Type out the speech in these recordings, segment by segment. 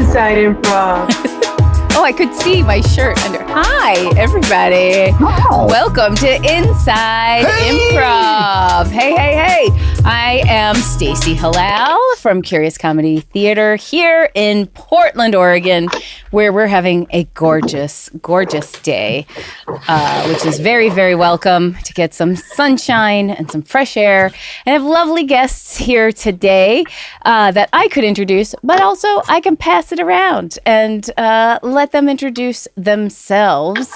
Inside Improv. Oh, I could see my shirt under. Hi, everybody. Wow. Welcome to Inside Improv. Hey. I am Stacey Halal from Curious Comedy Theater here in Portland, Oregon, where we're having a gorgeous, gorgeous day, which is very, very welcome to get some sunshine and some fresh air. And I have lovely guests here today that I could introduce, but also I can pass it around and let them introduce themselves.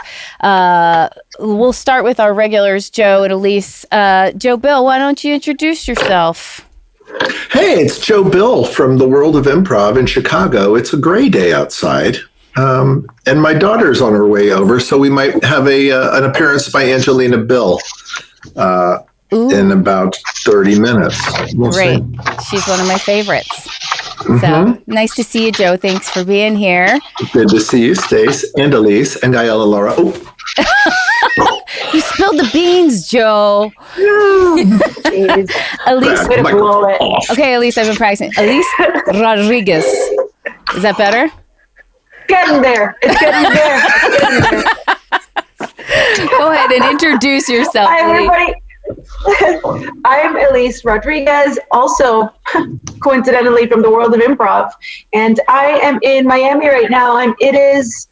We'll start with our regulars, Joe and Elise. Joe Bill, why don't you introduce yourself? Hey, it's Joe Bill from the World of Improv in Chicago. It's a gray day outside, and my daughter's on her way over, so we might have an appearance by Angelina Bill in about 30 minutes. Great. She's one of my favorites. So nice to see you, Joe. Thanks for being here. Good to see you, Stace, and Elise, and Gael and Laura. Oh. You spilled the beans, Joe. Elise, blow it. okay, Elise, I've been practicing. Elise Rodriguez. Is that better? Getting there. It's getting there. Go ahead and introduce yourself. Hi, everybody. I'm Elisa Rodriguez, also coincidentally from the World of Improv, and I am in Miami right now, and it is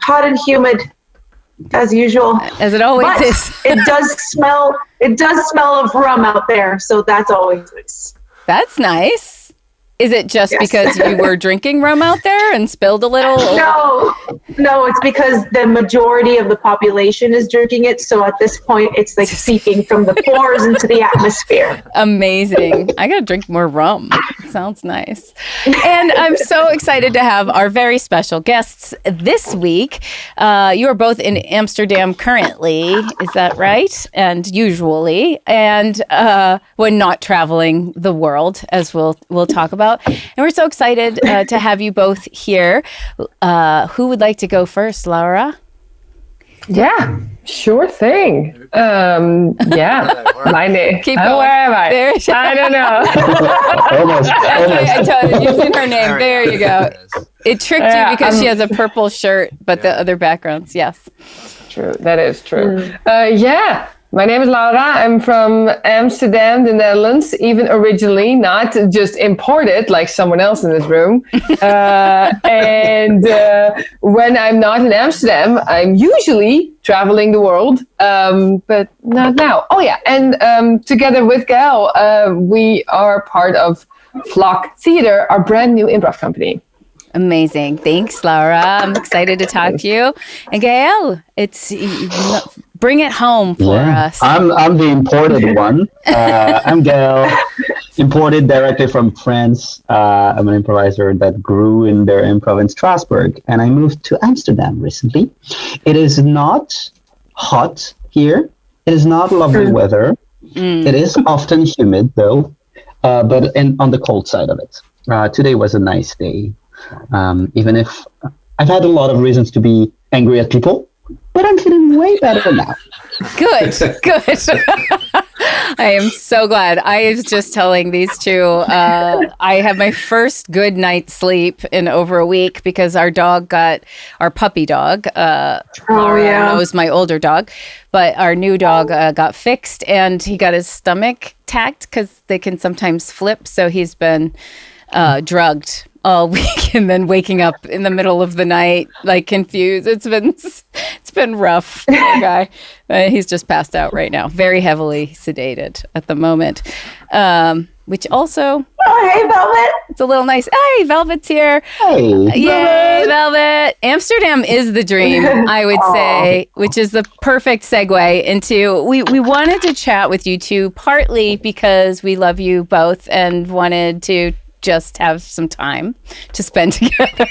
hot and humid as usual, as it always but is. it does smell of rum out there, so that's always nice. That's nice. Is it just Yes. because you were drinking rum out there and spilled a little? No, it's because the majority of the population is drinking it. So at this point, it's like seeping from the pores into the atmosphere. Amazing. I got to drink more rum. Sounds nice. And I'm so excited to have our very special guests this week. You are both in Amsterdam currently. Is that right? And usually. And when not traveling the world, as we'll talk about. And we're so excited to have you both here. Who would like to go first, Laura? Yeah, sure thing. My name. Keep where going. am I? There. I don't know. Almost. I told you, using her name. There you go. It tricked you because she has a purple shirt, but the other backgrounds, yes. True, that is true. My name is Laura. I'm from Amsterdam, the Netherlands, even originally, not just imported like someone else in this room. And when I'm not in Amsterdam, I'm usually traveling the world, but not now. Oh yeah, and together with Gael, we are part of Flock Theater, our brand new improv company. Amazing. Thanks, Laura. I'm excited to talk to you. And Gael, bring it home for us. I'm the imported one. I'm Gael, imported directly from France. I'm an improviser that grew in their improv in Strasbourg, and I moved to Amsterdam recently. It is not hot here. It is not lovely weather. It is often humid, though, but on the cold side of it. Today was a nice day. Even if I've had a lot of reasons to be angry at people, but I'm feeling way better now. Good. I am so glad. I was just telling these two, I had my first good night's sleep in over a week because our puppy dog, Laura was my older dog, but our new dog got fixed and he got his stomach tacked because they can sometimes flip. So he's been drugged all week and then waking up in the middle of the night like confused. It's been rough. Poor guy. He's just passed out right now, very heavily sedated at the moment, which also Hey, Velvet. it's a little nice. Hey, Velvet's here. Hey, Yay, Velvet. Amsterdam is the dream, I would say, which is the perfect segue into we wanted to chat with you two, partly because we love you both and wanted to just have some time to spend together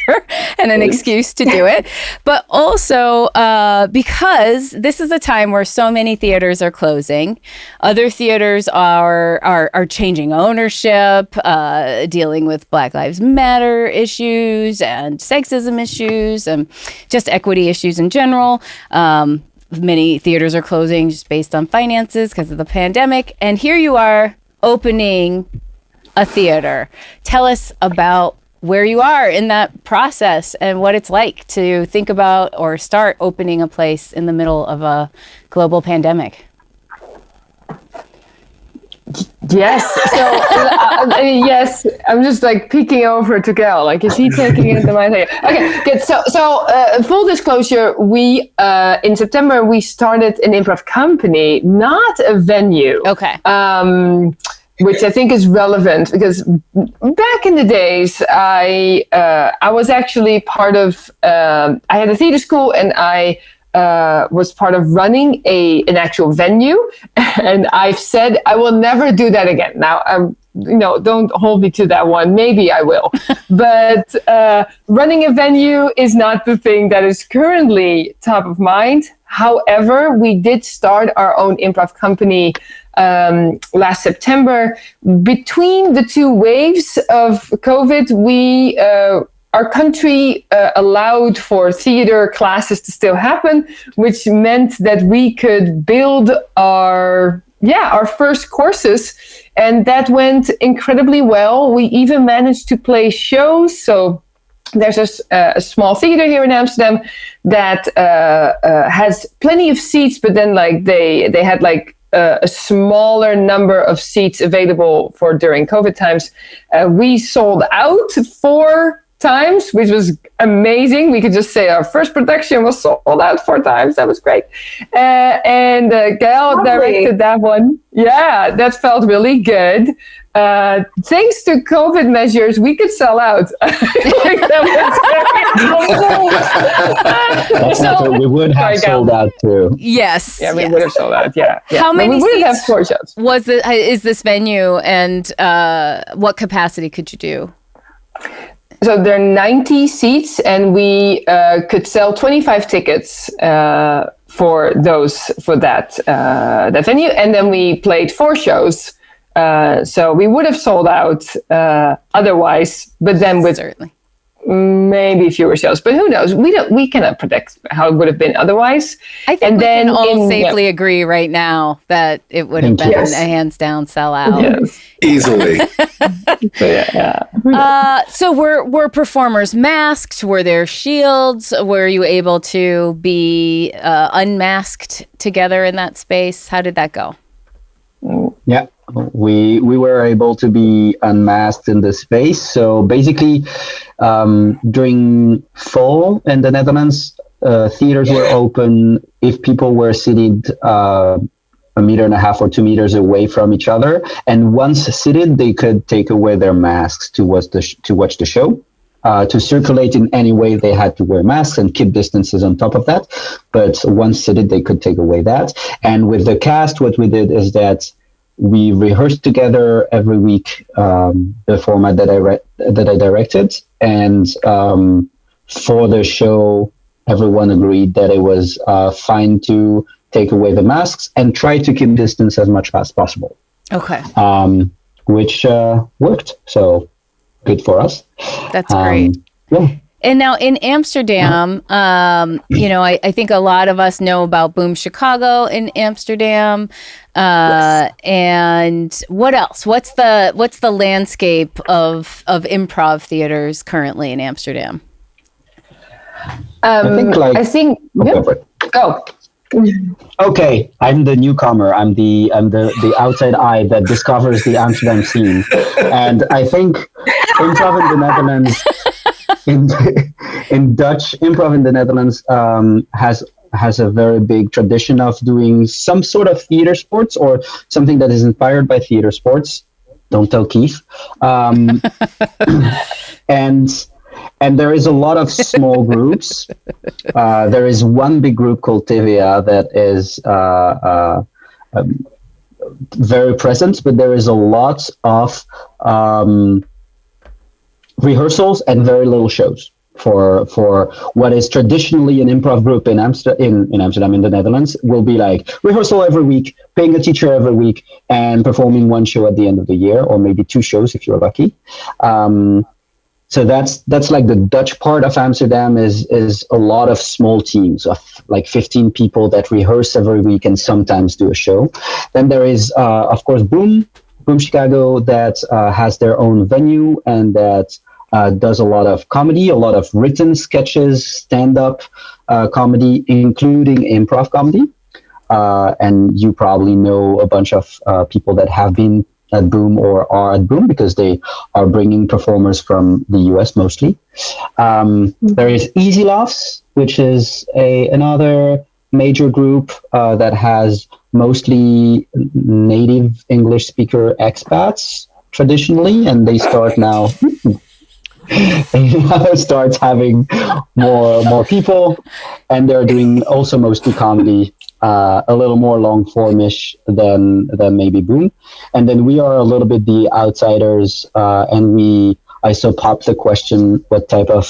and an excuse to do it. But also because this is a time where so many theaters are closing. Other theaters are changing ownership, dealing with Black Lives Matter issues and sexism issues and just equity issues in general. Many theaters are closing just based on finances because of the pandemic. And here you are opening a theater. Tell us about where you are in that process and what it's like to think about or start opening a place in the middle of a global pandemic. Yes. So yes, I'm just like peeking over to Gael. Like, is he taking it into my head? Okay, good. So full disclosure, we in September we started an improv company, not a venue. Okay. Which I think is relevant because back in the days, I was actually part of. I had a theater school, and I was part of running an actual venue, and I've said I will never do that again. Now, don't hold me to that one. Maybe I will, but running a venue is not the thing that is currently top of mind. However, we did start our own improv company last September. Between the two waves of COVID, our country allowed for theater classes to still happen, which meant that we could build our first courses, and that went incredibly well. We even managed to play shows. So there's a small theater here in Amsterdam that has plenty of seats, but then like they had like a smaller number of seats available for during COVID times. We sold out 4 times, which was amazing. We could just say our first production was sold out 4 times. That was great. And Gael directed that one. Yeah, that felt really good. Thanks to COVID measures, we could sell out. We would have sold out too. Yes. Yeah, we would have sold out. Yeah. How many we would have seats 4 shows. Is this venue, and what capacity could you do? So there are 90 seats, and we could sell 25 tickets for that venue, and then we played 4 shows. So we would have sold out otherwise, but then with Certainly. maybe fewer shows. But who knows? We cannot predict how it would have been otherwise. I think we can all safely agree right now that it would have been a hands down sellout. Yes. Easily. So were performers masked? Were there shields? Were you able to be unmasked together in that space? How did that go? Yeah, we were able to be unmasked in the space. So basically, during fall in the Netherlands, theaters were open if people were seated 1.5 meters or 2 meters away from each other. And once seated, they could take away their masks to watch the show. To circulate in any way, they had to wear masks and keep distances on top of that. But once seated, they could take away that. And with the cast, what we did is that we rehearsed together every week the format that I directed. And for the show, everyone agreed that it was fine to take away the masks and try to keep distance as much as possible. Okay. Which worked. So good for us. That's great. Yeah. And now in Amsterdam, I think a lot of us know about Boom Chicago in Amsterdam. And what else? What's the landscape of improv theaters currently in Amsterdam? I think go. Okay, I'm the newcomer. I'm the outside eye that discovers the Amsterdam scene, and I think improv in the Netherlands, in Dutch improv in the Netherlands, has a very big tradition of doing some sort of theater sports or something that is inspired by theater sports. Don't tell Keith. And there is a lot of small groups. There is one big group called TVA that is very present, but there is a lot of rehearsals and very little shows for what is traditionally an improv group in Amsterdam, in the Netherlands, will be like rehearsal every week, paying a teacher every week, and performing 1 show at the end of the year, or maybe 2 shows if you're lucky. So that's like the Dutch part of Amsterdam is a lot of small teams of like 15 people that rehearse every week and sometimes do a show. Then there is, of course, Boom Chicago that has their own venue and that does a lot of comedy, a lot of written sketches, stand-up comedy, including improv comedy. And you probably know a bunch of people that have been at Boom or are at Boom because they are bringing performers from the US mostly. There is Easy Laughs, which is another major group that has mostly native English speaker expats traditionally, and they start now starts having more people, and they're doing also mostly comedy, a little more long formish than maybe Boom. And then we are a little bit the outsiders, and I so popped the question, what type of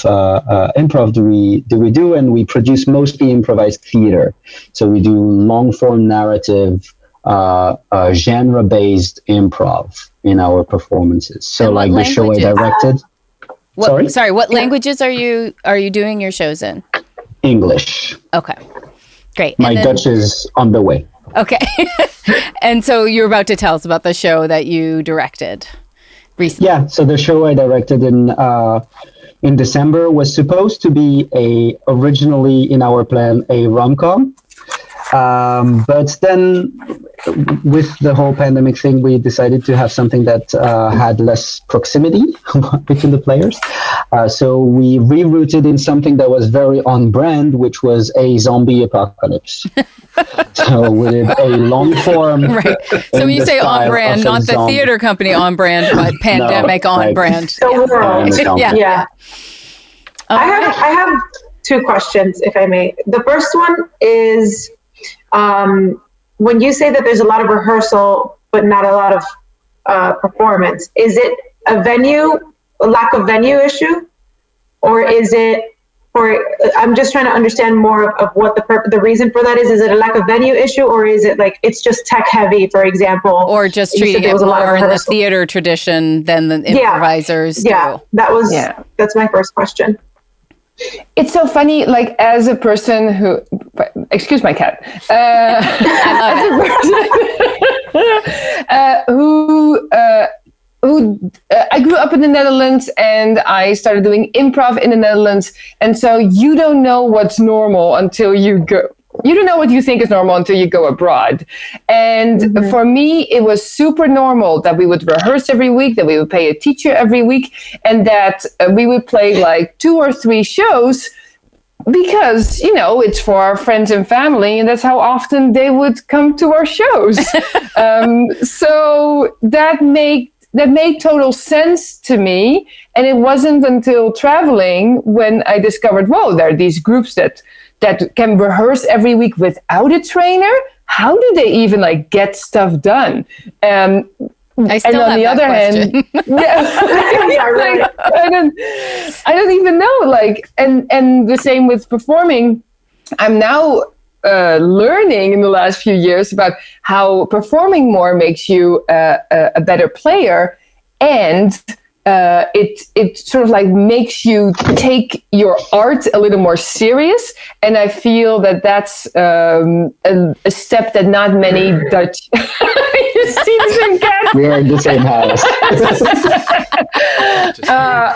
improv do we do? And we produce mostly improvised theater. So we do long form narrative, genre-based improv in our performances. So like the show I directed. What languages are you doing your shows in? English. Okay, great. My Dutch is on the way. Okay. And so you're about to tell us about the show that you directed recently. Yeah, so the show I directed in December was supposed to be originally in our plan a rom-com. But then with the whole pandemic thing, we decided to have something that had less proximity between the players. So we rerouted in something that was very on brand, which was a zombie apocalypse. So we did a long form. Right. So when you say on brand, not the theater company on brand, but pandemic on brand. So yeah. I have two questions, if I may. The first one is, when you say that there's a lot of rehearsal but not a lot of performance, is it a lack of venue issue, or is it? Or I'm just trying to understand more of what the reason for that is. Is it a lack of venue issue, or is it like it's just tech heavy, for example, or just treating it more in the theater tradition than the improvisers do? Yeah, that's my first question. It's so funny, like as a person who, excuse my cat, I grew up in the Netherlands and I started doing improv in the Netherlands. And so you don't know what's normal until you go. You don't know what you think is normal until you go abroad. And for me, it was super normal that we would rehearse every week, that we would pay a teacher every week, and that we would play like 2 or 3 shows because, it's for our friends and family, and that's how often they would come to our shows. So that made total sense to me. And it wasn't until traveling when I discovered, whoa, there are these groups that can rehearse every week without a trainer. How do they even get stuff done? I still have that question. I don't even know. And the same with performing. I'm now learning in the last few years about how performing more makes you a better player, and it sort of makes you take your art a little more serious. And I feel that's a step that not many Dutch. You see the same cat? We are in the same house.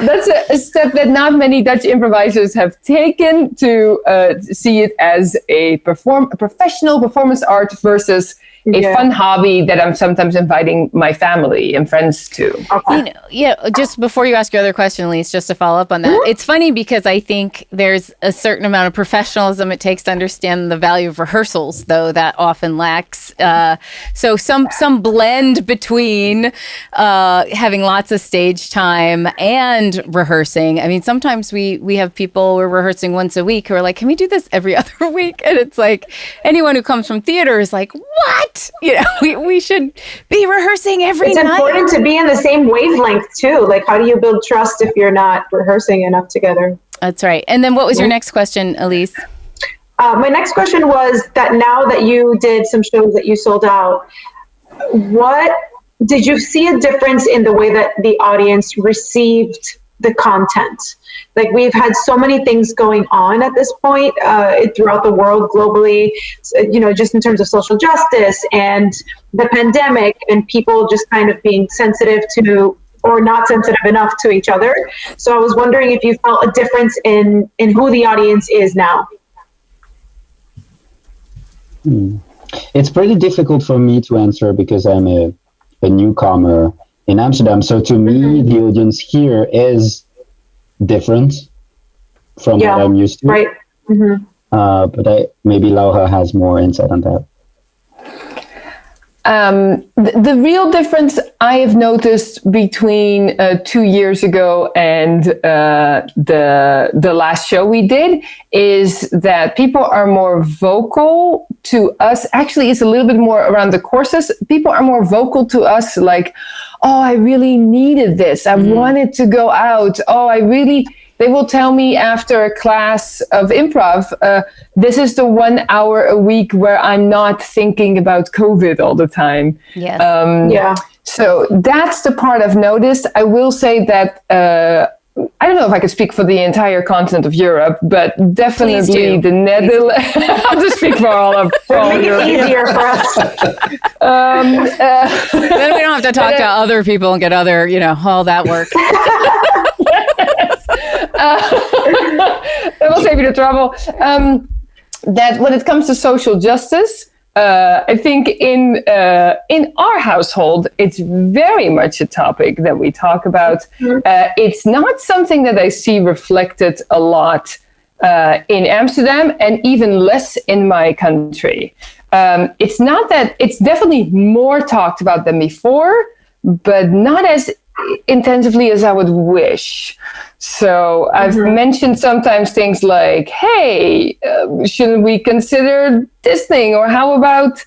That's a step that not many Dutch improvisers have taken to see it as a professional performance art versus a fun hobby that I'm sometimes inviting my family and friends to. Okay. Just before you ask your other question, Elise, just to follow up on that, it's funny because I think there's a certain amount of professionalism it takes to understand the value of rehearsals, though that often lacks. So some blend between having lots of stage time and rehearsing. I mean, sometimes we have people we're rehearsing once a week who are like, can we do this every other week? And it's like, anyone who comes from theater is like, what? We should be rehearsing every night. It's important to be in the same wavelength too. Like, how do you build trust if you're not rehearsing enough together? That's right. And then what was your next question, Elise? My next question was that now that you did some shows that you sold out, what did you see a difference in the way that the audience received the content? Like, we've had so many things going on at this point throughout the world globally, just in terms of social justice and the pandemic and people just kind of being sensitive to or not sensitive enough to each other. So I was wondering if you felt a difference in who the audience is now. It's pretty difficult for me to answer because I'm a newcomer in Amsterdam. So to me, the audience here is different from what I'm used to. Right. Mm-hmm. But maybe Laura has more insight on that. The real difference I have noticed between 2 years ago and the last show we did is that people are more vocal to us. Actually, it's a little bit more around the courses. People are more vocal to us, like, oh, I really needed this. I wanted to go out. Oh, they will tell me after a class of improv, this is the 1 hour a week where I'm not thinking about COVID all the time. Yes. So that's the part I've noticed. I will say that, I don't know if I could speak for the entire continent of Europe, but definitely the Netherlands. I'll just speak for all of Make Europe. it easier for us. Then we don't have to talk to other people and get other, all that work. That will save you the trouble. That when it comes to social justice, I think in our household, it's very much a topic that we talk about. It's not something that I see reflected a lot in Amsterdam, and even less in my country. It's not that it's definitely more talked about than before, but not as intensively as I would wish. So I've mentioned sometimes things like, hey, shouldn't we consider this thing? Or how about,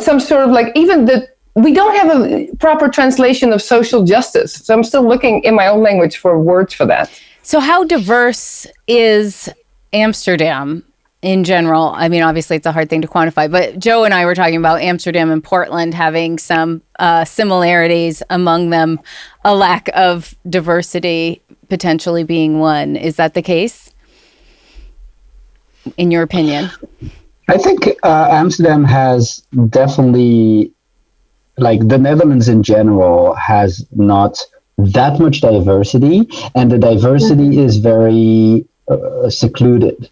some sort of like, we don't have a proper translation of social justice. So I'm still looking in my own language for words for that. So how diverse is Amsterdam in general? I mean, obviously it's a hard thing to quantify, but Joe and I were talking about Amsterdam and Portland having some similarities, among them a lack of diversity potentially being one. Is that the case, in your opinion? I think Amsterdam has definitely, like the Netherlands in general, has not that much diversity, and the diversity is very secluded.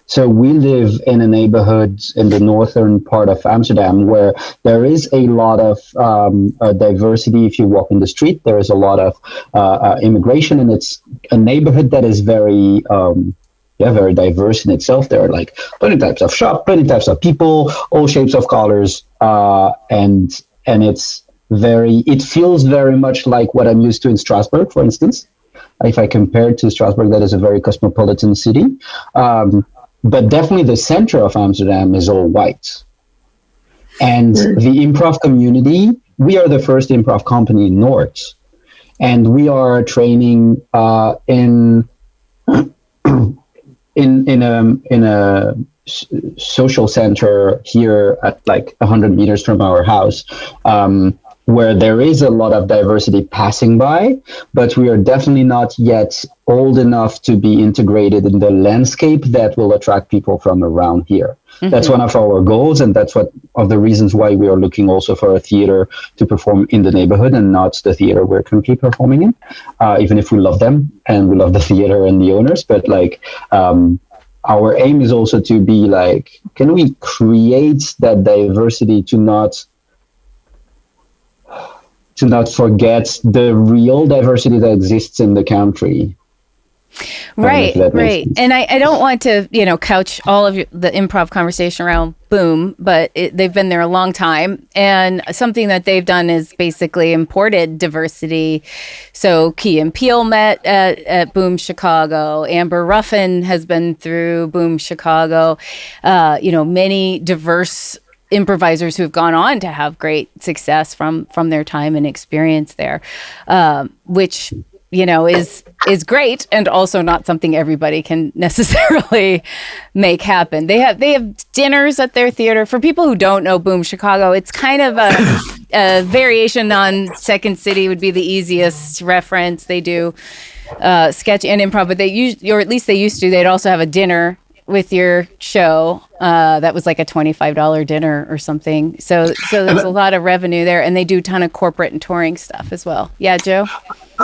So we live in a neighborhood in the northern part of Amsterdam where there is a lot of diversity. If you walk in the street, there is a lot of immigration, and it's a neighborhood that is very very diverse in itself. There are like plenty types of shop, plenty types of people, all shapes of colors, and it feels very much like what I'm used to in Strasbourg, for instance. If I compare it to Strasbourg, that is a very cosmopolitan city. But definitely the center of Amsterdam is all white. And the improv community, we are the first improv company in North. And we are training in a social center here at like 100 meters from our house, where there is a lot of diversity passing by, but we are definitely not yet old enough to be integrated in the landscape that will attract people from around here. That's one of our goals, and that's one of the reasons why we are looking also for a theater to perform in the neighborhood and not the theater we're currently performing in, even if we love them and we love the theater and the owners. But like, our aim is also to be like, can we create that diversity to not forget the real diversity that exists in the country. Right. And I don't want to, couch all of the improv conversation around Boom, but they've been there a long time. And something that they've done is basically imported diversity. So Key and Peele met at Boom Chicago. Amber Ruffin has been through Boom Chicago. Many diverse improvisers who have gone on to have great success from their time and experience there, which is great, and also not something everybody can necessarily make happen. They have dinners at their theater. For people who don't know Boom Chicago, it's kind of a variation on Second City would be the easiest reference. They do sketch and improv, but they used to. They'd also have a dinner with your show. That was like a $25 dinner or something. So there's a lot of revenue there, and they do a ton of corporate and touring stuff as well. Yeah, Joe?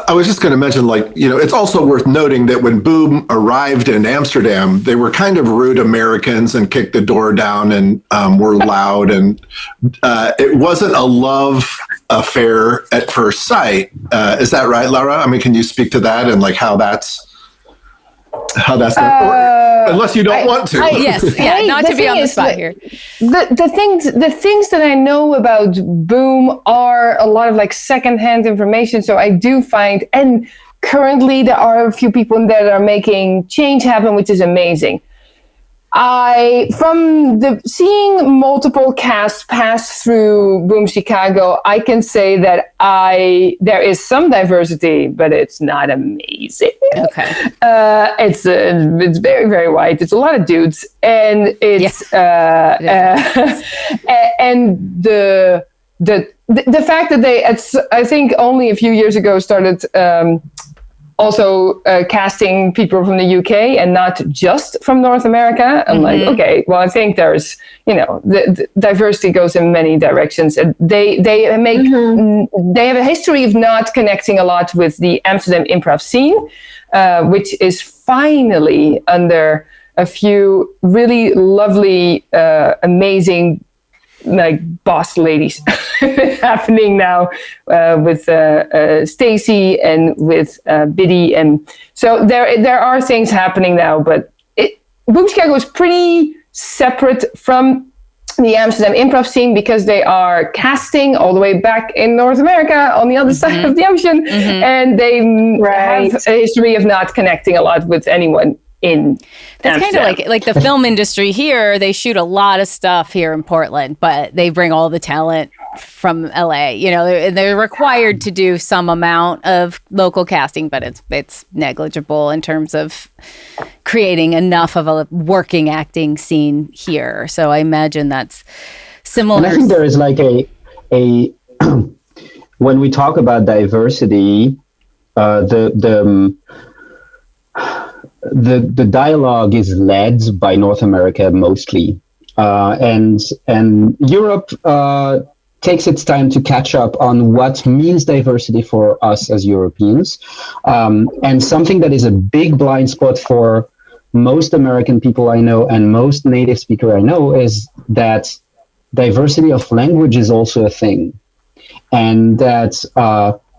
I was just going to mention, it's also worth noting that when Boom arrived in Amsterdam, they were kind of rude Americans and kicked the door down and were loud. And it wasn't a love affair at first sight. Is that right, Laura? I mean, can you speak to that and how that's unless you don't want to. Not to be on the spot here. The things that I know about Boom are a lot of secondhand information. So I do find, and currently there are a few people that are making change happen, which is amazing. Seeing multiple casts pass through Boom Chicago, I can say that there is some diversity, but it's not amazing. Okay. It's very, very white. It's a lot of dudes, and it's and the fact that they, I think only a few years ago started also casting people from the UK and not just from North America. I'm like, okay, well, I think there's, the diversity goes in many directions. And they have a history of not connecting a lot with the Amsterdam improv scene, which is finally under a few really lovely, amazing boss ladies happening now with Stacy and with Biddy, and so there are things happening now. But Boom Chicago is pretty separate from the Amsterdam improv scene because they are casting all the way back in North America on the other side of the ocean, and they have a history of not connecting a lot with anyone. That's kind of like the film industry here. They shoot a lot of stuff here in Portland, but they bring all the talent from LA. They're required to do some amount of local casting, but it's negligible in terms of creating enough of a working acting scene here. So I imagine that's similar. And I think there is a when we talk about diversity, the dialogue is led by North America mostly, and Europe takes its time to catch up on what means diversity for us as Europeans. And something that is a big blind spot for most American people I know and most native speaker I know is that diversity of language is also a thing, and that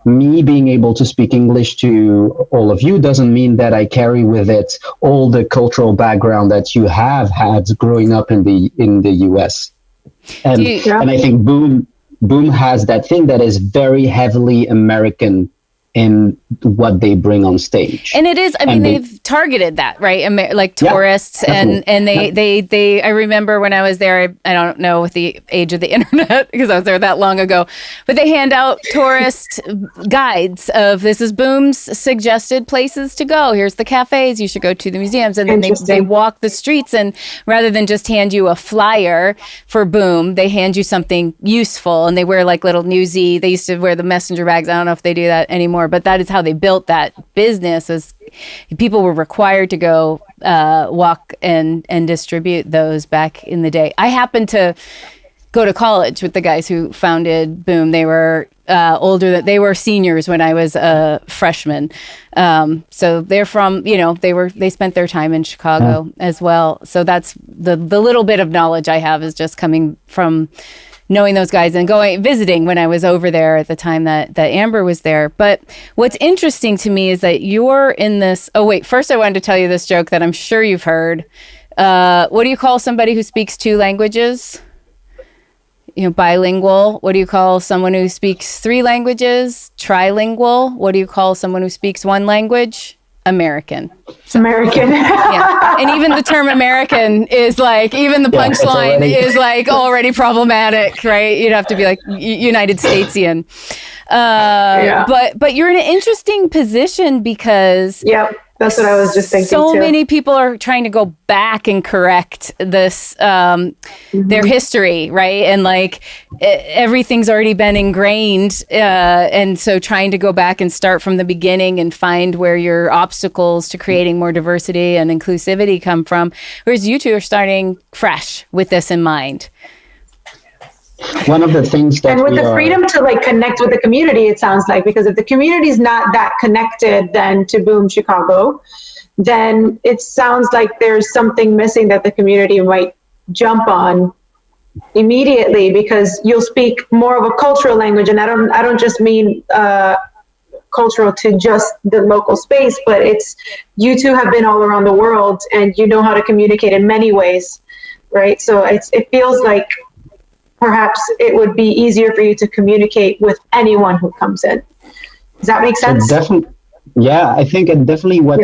me being able to speak English to all of you doesn't mean that I carry with it all the cultural background that you have had growing up in the US. And I think Boom has that thing that is very heavily American in what they bring on stage. And it is, they've targeted that, right? Like tourists, and they I remember when I was there, I don't know with the age of the internet because I was there that long ago, but they hand out tourist guides of this is Boom's suggested places to go. Here's the cafes you should go to, the museums, and then they walk the streets, and rather than just hand you a flyer for Boom, they hand you something useful, and they wear little newsy. They used to wear the messenger bags. I don't know if they do that anymore, but that is how they built that business. As people were required to go walk and distribute those back in the day. I happened to go to college with the guys who founded Boom. They were older. They were seniors when I was a freshman. So they're from, they spent their time in Chicago as well. So that's the little bit of knowledge I have is just coming from knowing those guys and visiting when I was over there at the time that Amber was there. But what's interesting to me is that you're in this. Oh, wait, first I wanted to tell you this joke that I'm sure you've heard. What do you call somebody who speaks two languages? Bilingual. What do you call someone who speaks three languages? Trilingual. What do you call someone who speaks one language? American. American. Yeah. And even the term American is even the punchline is already problematic, right? You'd have to be United Statesian. But you're in an interesting position because That's what I was just thinking so too. many people are trying to go back and correct this, their history, right? And like everything's already been ingrained. And so trying to go back and start from the beginning and find where your obstacles to creating more diversity and inclusivity come from. Whereas you two are starting fresh with this in mind. One of the things that and with the freedom to like connect with the community, it sounds like, because if the community is not that connected then to Boom Chicago, then it sounds like there's something missing that the community might jump on immediately, because you'll speak more of a cultural language. And I don't just mean cultural to just the local space, but it's, you two have been all around the world and you know how to communicate in many ways, right? So it feels like perhaps it would be easier for you to communicate with anyone who comes in. Does that make sense? Definitely, yeah, I think and definitely what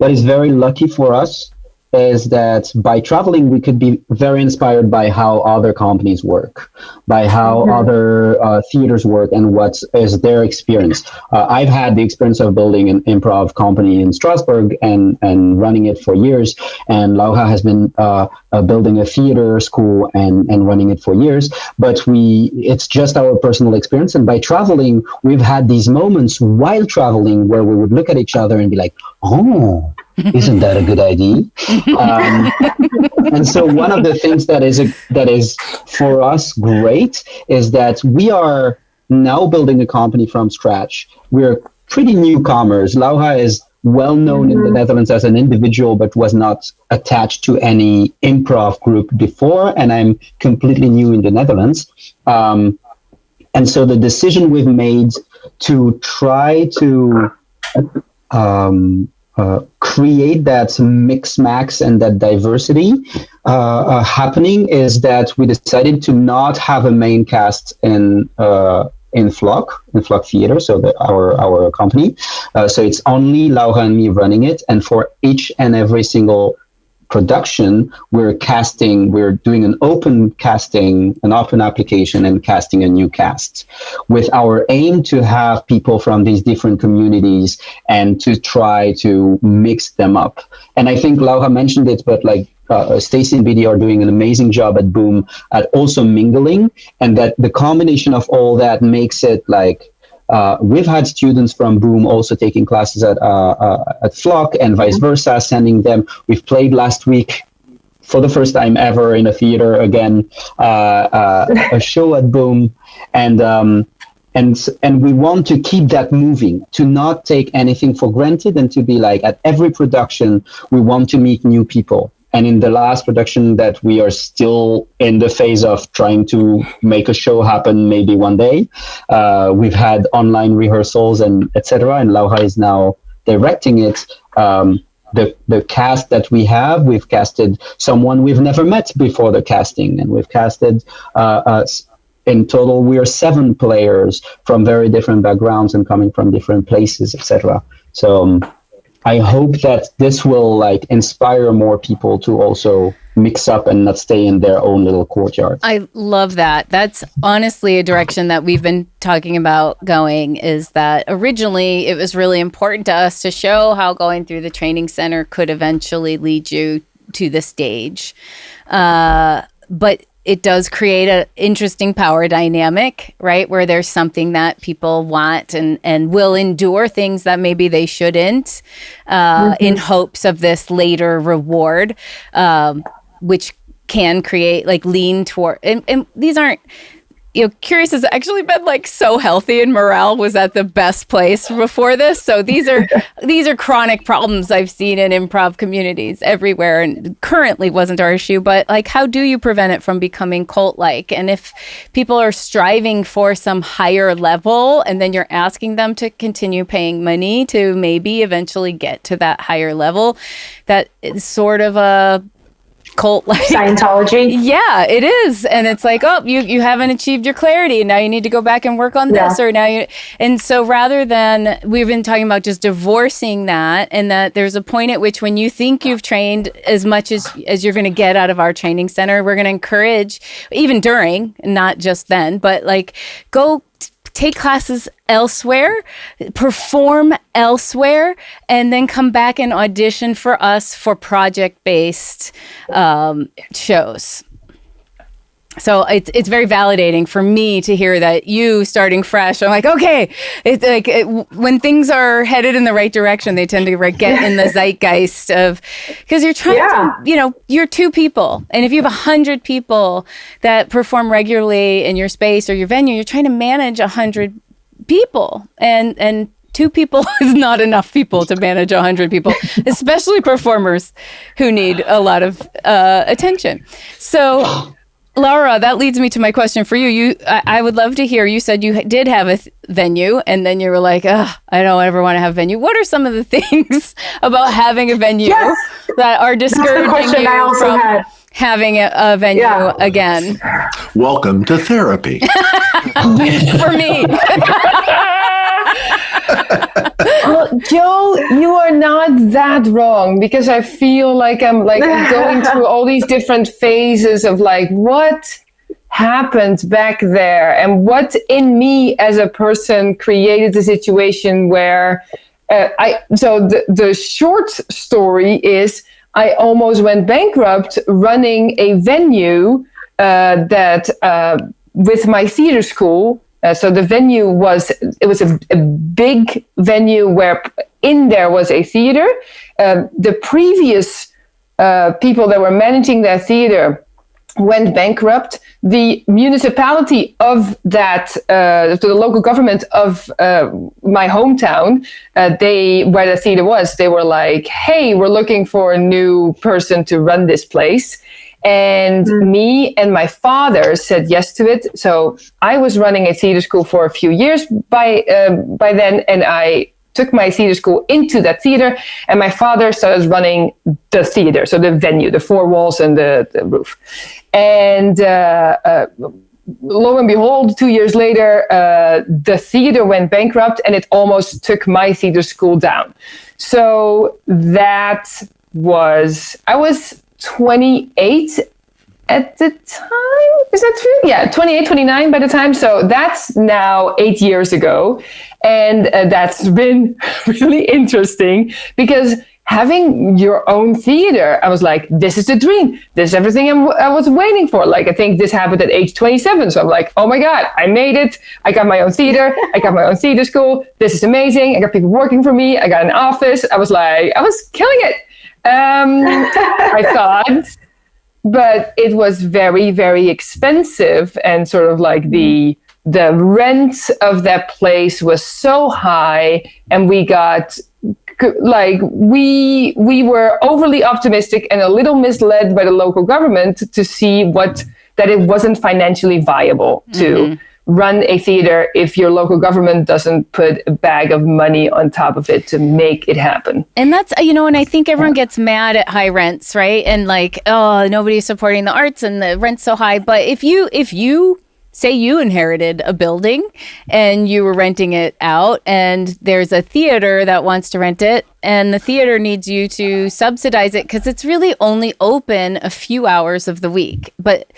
is very lucky for us is that by traveling, we could be very inspired by how other companies work, by how other theaters work and what is their experience. I've had the experience of building an improv company in Strasbourg and running it for years. And Laura has been building a theater school and running it for years. But it's just our personal experience. And by traveling, we've had these moments while traveling where we would look at each other and be like, oh, isn't that a good idea? And so one of the things that is for us great is that we are now building a company from scratch. We're pretty newcomers. Laura is well known in the Netherlands as an individual, but was not attached to any improv group before. And I'm completely new in the Netherlands. And so the decision we've made to try to create that mix-max and that diversity happening is that we decided to not have a main cast in Flock Theater, so our company. So it's only Laura and me running it, and for each and every single production, we're doing an open casting, an open application, and casting a new cast with our aim to have people from these different communities and to try to mix them up. And I think Laura mentioned it, but like Stacey and BD are doing an amazing job at Boom at also mingling, and that the combination of all that makes it like we've had students from Boom also taking classes at Flock and vice versa, sending them. We've played last week for the first time ever in a theater again, a show at Boom, and we want to keep that moving, to not take anything for granted, and to be like at every production we want to meet new people. And in the last production that we are still in the phase of trying to make a show happen maybe one day, we've had online rehearsals and etc. And Laura is now directing it. The cast that we have, we've casted someone we've never met before the casting. And we've casted, in total, we are 7 players from very different backgrounds and coming from different places, etc. So I hope that this will like inspire more people to also mix up and not stay in their own little courtyard. I love that. That's honestly a direction that we've been talking about going, is that originally it was really important to us to show how going through the training center could eventually lead you to the stage. But it does create an interesting power dynamic, right? Where there's something that people want and will endure things that maybe they shouldn't, in hopes of this later reward, which can create like lean toward, and these aren't, Curious has actually been like so healthy, and morale was at the best place before this. So these are chronic problems I've seen in improv communities everywhere, and currently wasn't our issue. But like, how do you prevent it from becoming cult-like? And if people are striving for some higher level, and then you're asking them to continue paying money to maybe eventually get to that higher level, that is sort of a cult like Scientology. Yeah, it is. And it's like, oh, you haven't achieved your clarity, and now you need to go back and work on this, or now you. And so rather than, we've been talking about just divorcing that, and that there's a point at which when you think you've trained as much as you're going to get out of our training center, we're going to encourage, even during, not just then, but like, go take classes elsewhere, perform elsewhere, and then come back and audition for us for project-based shows. So it's very validating for me to hear that you starting fresh. I'm like, okay, it's like when things are headed in the right direction, they tend to get in the zeitgeist of, because you're trying to, you're 2 people. And if you have 100 people that perform regularly in your space or your venue, you're trying to manage 100 people. And 2 people is not enough people to manage 100 people, especially performers who need a lot of attention. So Laura, that leads me to my question for you. I would love to hear, you said you did have a venue, and then you were like, I don't ever want to have a venue. What are some of the things about having a venue that are discouraging you from having a venue again? Welcome to therapy. For me. Well, Joe, you are not that wrong, because I feel like I'm going through all these different phases of like what happened back there and what in me as a person created the situation where the short story is I almost went bankrupt running a venue that with my theater school. So the venue was a big venue where in there was a theater. The previous people that were managing that theater went bankrupt. The municipality of that, the local government of my hometown, where the theater was, they were like, hey, we're looking for a new person to run this place. And me and my father said yes to it. So I was running a theater school for a few years by then, and I took my theater school into that theater, and my father started running the theater, so the venue, the 4 walls and the roof. And lo and behold, 2 years later, the theater went bankrupt, and it almost took my theater school down. So I was 28 at the time. Is that true? Yeah, 28, 29 by the time. So that's now 8 years ago. And that's been really interesting, because having your own theater, I was like, this is the dream. This is everything I was waiting for. Like, I think this happened at age 27. So I'm like, oh my God, I made it. I got my own theater. I got my own theater school. This is amazing. I got people working for me. I got an office. I was killing it. I thought, but it was very, very expensive, and sort of like the rent of that place was so high, and we got we were overly optimistic and a little misled by the local government to see that it wasn't financially viable to run a theater if your local government doesn't put a bag of money on top of it to make it happen. And that's, and I think everyone gets mad at high rents, right? And like, oh, nobody's supporting the arts and the rent's so high. But if you say you inherited a building and you were renting it out, and there's a theater that wants to rent it, and the theater needs you to subsidize it because it's really only open a few hours of the week. But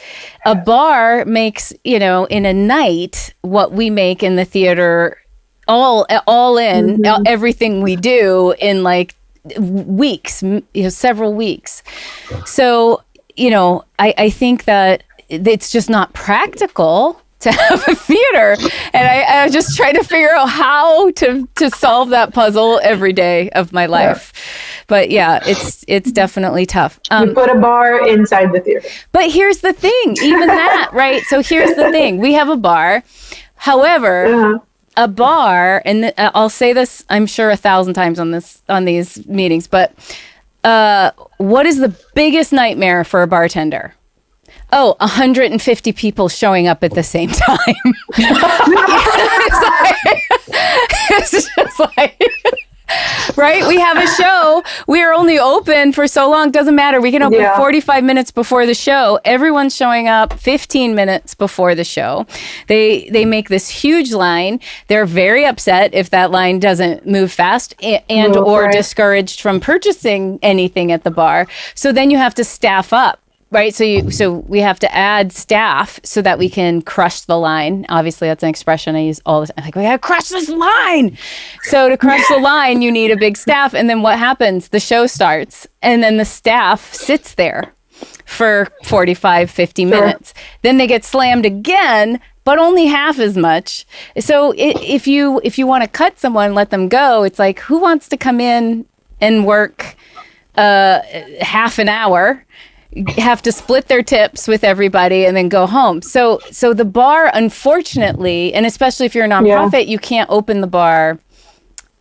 a bar makes, in a night what we make in the theater all in, everything we do in like weeks, several weeks. So, I think that it's just not practical to have a theater. And I was just trying to figure out how to solve that puzzle every day of my life. But yeah, it's definitely tough. You put a bar inside the theater. But here's the thing, even that, right? So here's the thing. We have a bar. However, a bar, and I'll say this, I'm sure 1,000 times on these meetings, but what is the biggest nightmare for a bartender? 150 people showing up at the same time. It's just like, right? We have a show. We are only open for so long. Doesn't matter. We can open 45 minutes before the show. Everyone's showing up 15 minutes before the show. They make this huge line. They're very upset if that line doesn't move fast or discouraged from purchasing anything at the bar. So then you have to staff up right? So we have to add staff so that we can crush the line. Obviously, that's an expression I use all the time. Like, we gotta crush this line. So to crush the line, you need a big staff. And then what happens? The show starts, and then the staff sits there for 45, 50 minutes. Then they get slammed again, but only half as much. So if you want to cut someone, let them go. It's like, who wants to come in and work half an hour, have to split their tips with everybody, and then go home? So the bar, unfortunately, and especially if you're a nonprofit, you can't open the bar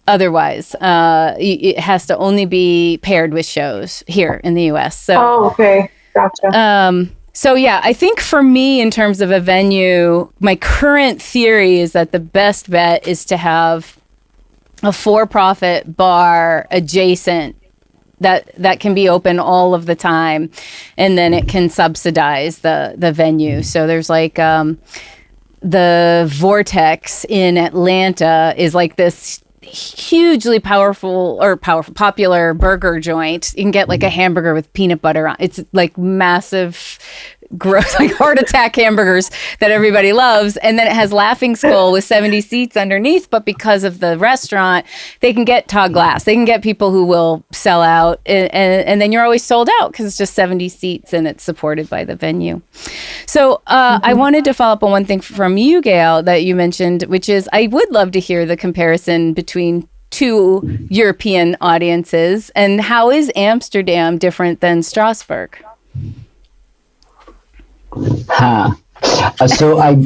otherwise. It has to only be paired with shows here in the US. So, okay. Gotcha. So yeah, I think for me, in terms of a venue, my current theory is that the best bet is to have a for-profit bar adjacent that can be open all of the time, and then it can subsidize the venue. So there's like the Vortex in Atlanta is like this hugely popular burger joint. You can get like a hamburger with peanut butter on. It's like massive, gross, like heart attack hamburgers that everybody loves. And then it has Laughing Skull with 70 seats underneath. But because of the restaurant, they can get Todd Glass. They can get people who will sell out. And then you're always sold out because it's just 70 seats and it's supported by the venue. So I wanted to follow up on one thing from you, Gael, that you mentioned, which is I would love to hear the comparison between two European audiences. And how is Amsterdam different than Strasbourg? So I'm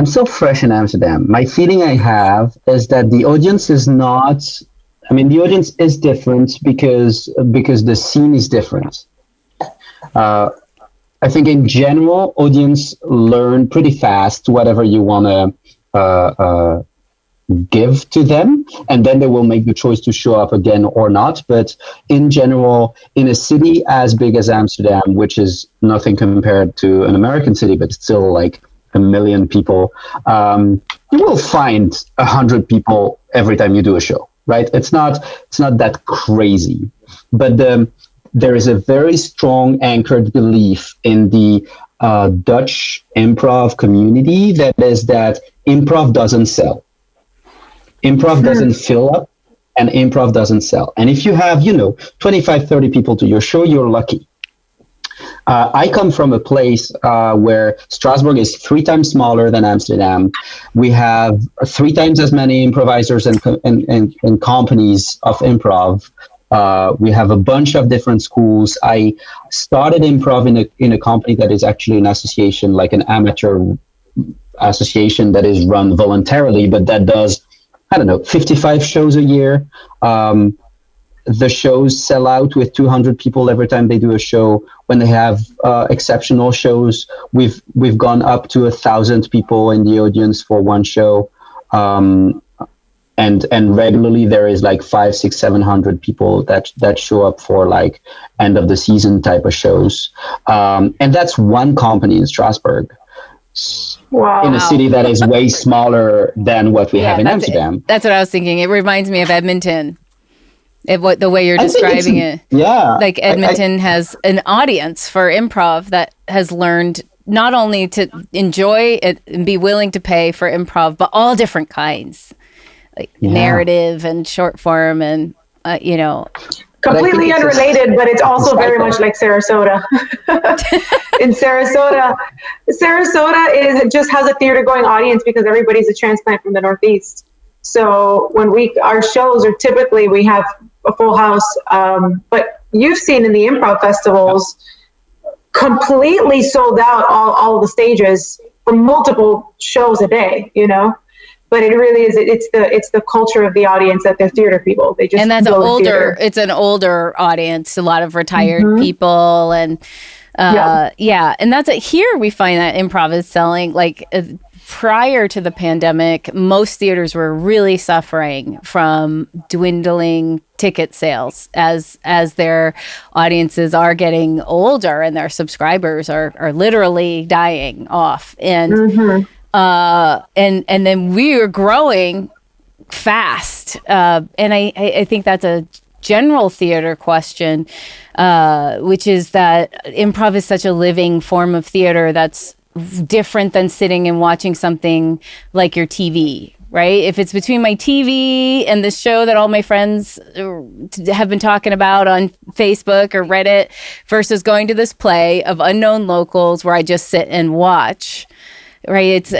so fresh in Amsterdam. My feeling I have is that the audience is not. I mean, the audience is different because the scene is different. I think in general, audience learn pretty fast whatever you want to give to them, and then they will make the choice to show up again or not. But in general, in a city as big as Amsterdam, which is nothing compared to an American city, but still like 1 million people, you will find 100 people every time you do a show, right? It's not that crazy, but there is a very strong anchored belief in the Dutch improv community that is that improv doesn't sell. Improv doesn't fill up, and improv doesn't sell. And if you have, 25, 30 people to your show, you're lucky. I come from a place where Strasbourg is 3 times smaller than Amsterdam. We have 3 times as many improvisers and companies of improv. We have a bunch of different schools. I started improv in a company that is actually an association, like an amateur association that is run voluntarily, but that does, 55 shows a year. The shows sell out with 200 people every time they do a show. When they have exceptional shows, we've gone up to 1,000 people in the audience for one show. And regularly there is like 500, 600, 700 people that show up for like end of the season type of shows. And that's one company in Strasbourg. Wow. In a city that is way smaller than what we have in Amsterdam. That's what I was thinking. It reminds me of Edmonton. The way you're describing it. Yeah. Like Edmonton has an audience for improv that has learned not only to enjoy it and be willing to pay for improv, but all different kinds, like narrative and short form and, Completely unrelated, but it's also very much like Sarasota. In Sarasota just has a theater going audience because everybody's a transplant from the Northeast. So when our shows are typically, we have a full house. But you've seen in the improv festivals, completely sold out all the stages for multiple shows a day, But it really is. It's the culture of the audience that they're theater people. They just, and that's it's an older audience. A lot of retired people, and and that's it. Here we find that improv is selling. Like prior to the pandemic, most theaters were really suffering from dwindling ticket sales as their audiences are getting older and their subscribers are literally dying off. And and then we are growing fast. And I think that's a general theater question, which is that improv is such a living form of theater that's different than sitting and watching something like your TV, right? If it's between my TV and the show that all my friends have been talking about on Facebook or Reddit versus going to this play of unknown locals where I just sit and watch, right?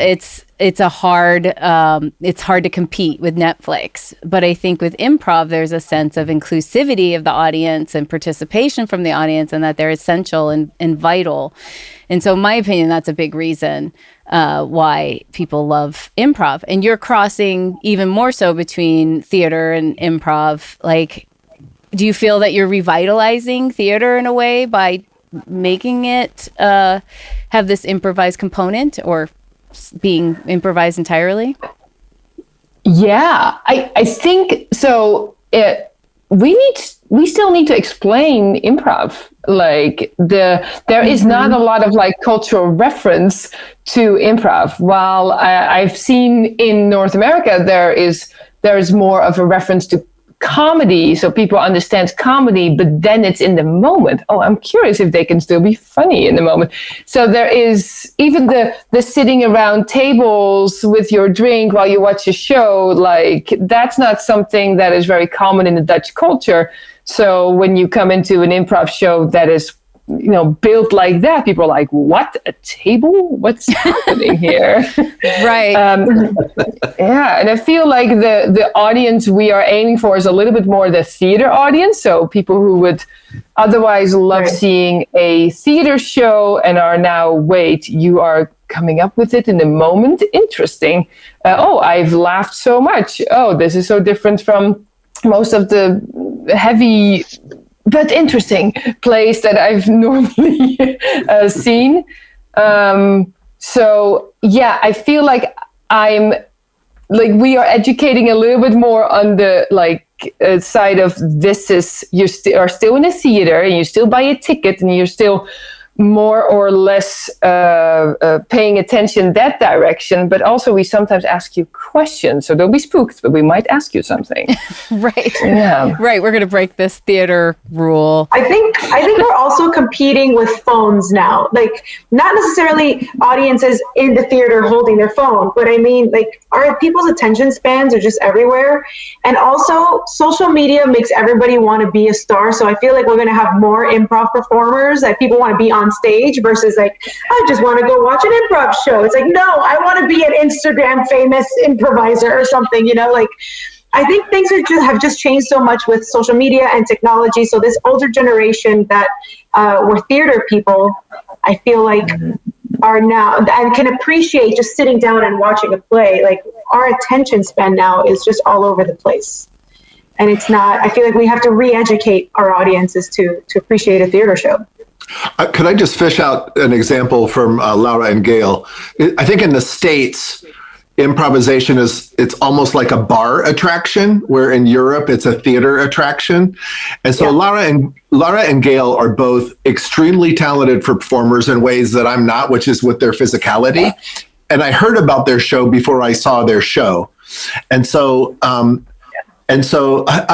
It's hard to compete with Netflix. But I think with improv, there's a sense of inclusivity of the audience and participation from the audience, and that they're essential and vital. And so in my opinion, that's a big reason why people love improv. And you're crossing even more so between theater and improv. Like, do you feel that you're revitalizing theater in a way by making it have this improvised component, or being improvised entirely? Yeah, I think so. We still need to explain improv. Like there is not a lot of like cultural reference to improv. While I've seen in North America there is more of a reference to comedy, so people understand comedy, but then it's in the moment. Oh, I'm curious if they can still be funny in the moment. So there is even the sitting around tables with your drink while you watch a show, like that's not something that is very common in the Dutch culture. So when you come into an improv show that is, you know, built like that, people are like, what, a table? What's happening here? Right. Yeah, and I feel like the audience we are aiming for is a little bit more the theater audience. So people who would otherwise love seeing a theater show and are now, wait, you are coming up with it in the moment? Interesting. Oh, I've laughed so much. Oh, this is so different from most of the heavy but interesting plays that I've normally seen. So yeah, I feel like we are educating a little bit more on the side of this is you are still in a theater and you still buy a ticket and you're still more or less paying attention that direction, but also we sometimes ask you questions, so don't be spooked, but we might ask you something. Right. Yeah. Right. We're going to break this theater rule. I think we're also competing with phones now. Like, not necessarily audiences in the theater holding their phone, but I mean, like, our people's attention spans are just everywhere. And also, social media makes everybody want to be a star. So I feel like we're going to have more improv performers that people want to be on stage versus like, I just want to go watch an improv show. It's like, no, I want to be an Instagram famous improviser or something, you know, like, I think things have just changed so much with social media and technology. So this older generation that were theater people, I feel like are now and can appreciate just sitting down and watching a play. Like, our attention span now is just all over the place. And it's not, I feel like we have to re-educate our audiences to appreciate a theater show. Could I just fish out an example from Laura and Gael? I think in the States, improvisation it's almost like a bar attraction, where in Europe it's a theater attraction. And so Laura and Gael are both extremely talented performers in ways that I'm not, which is with their physicality. And I heard about their show before I saw their show. And so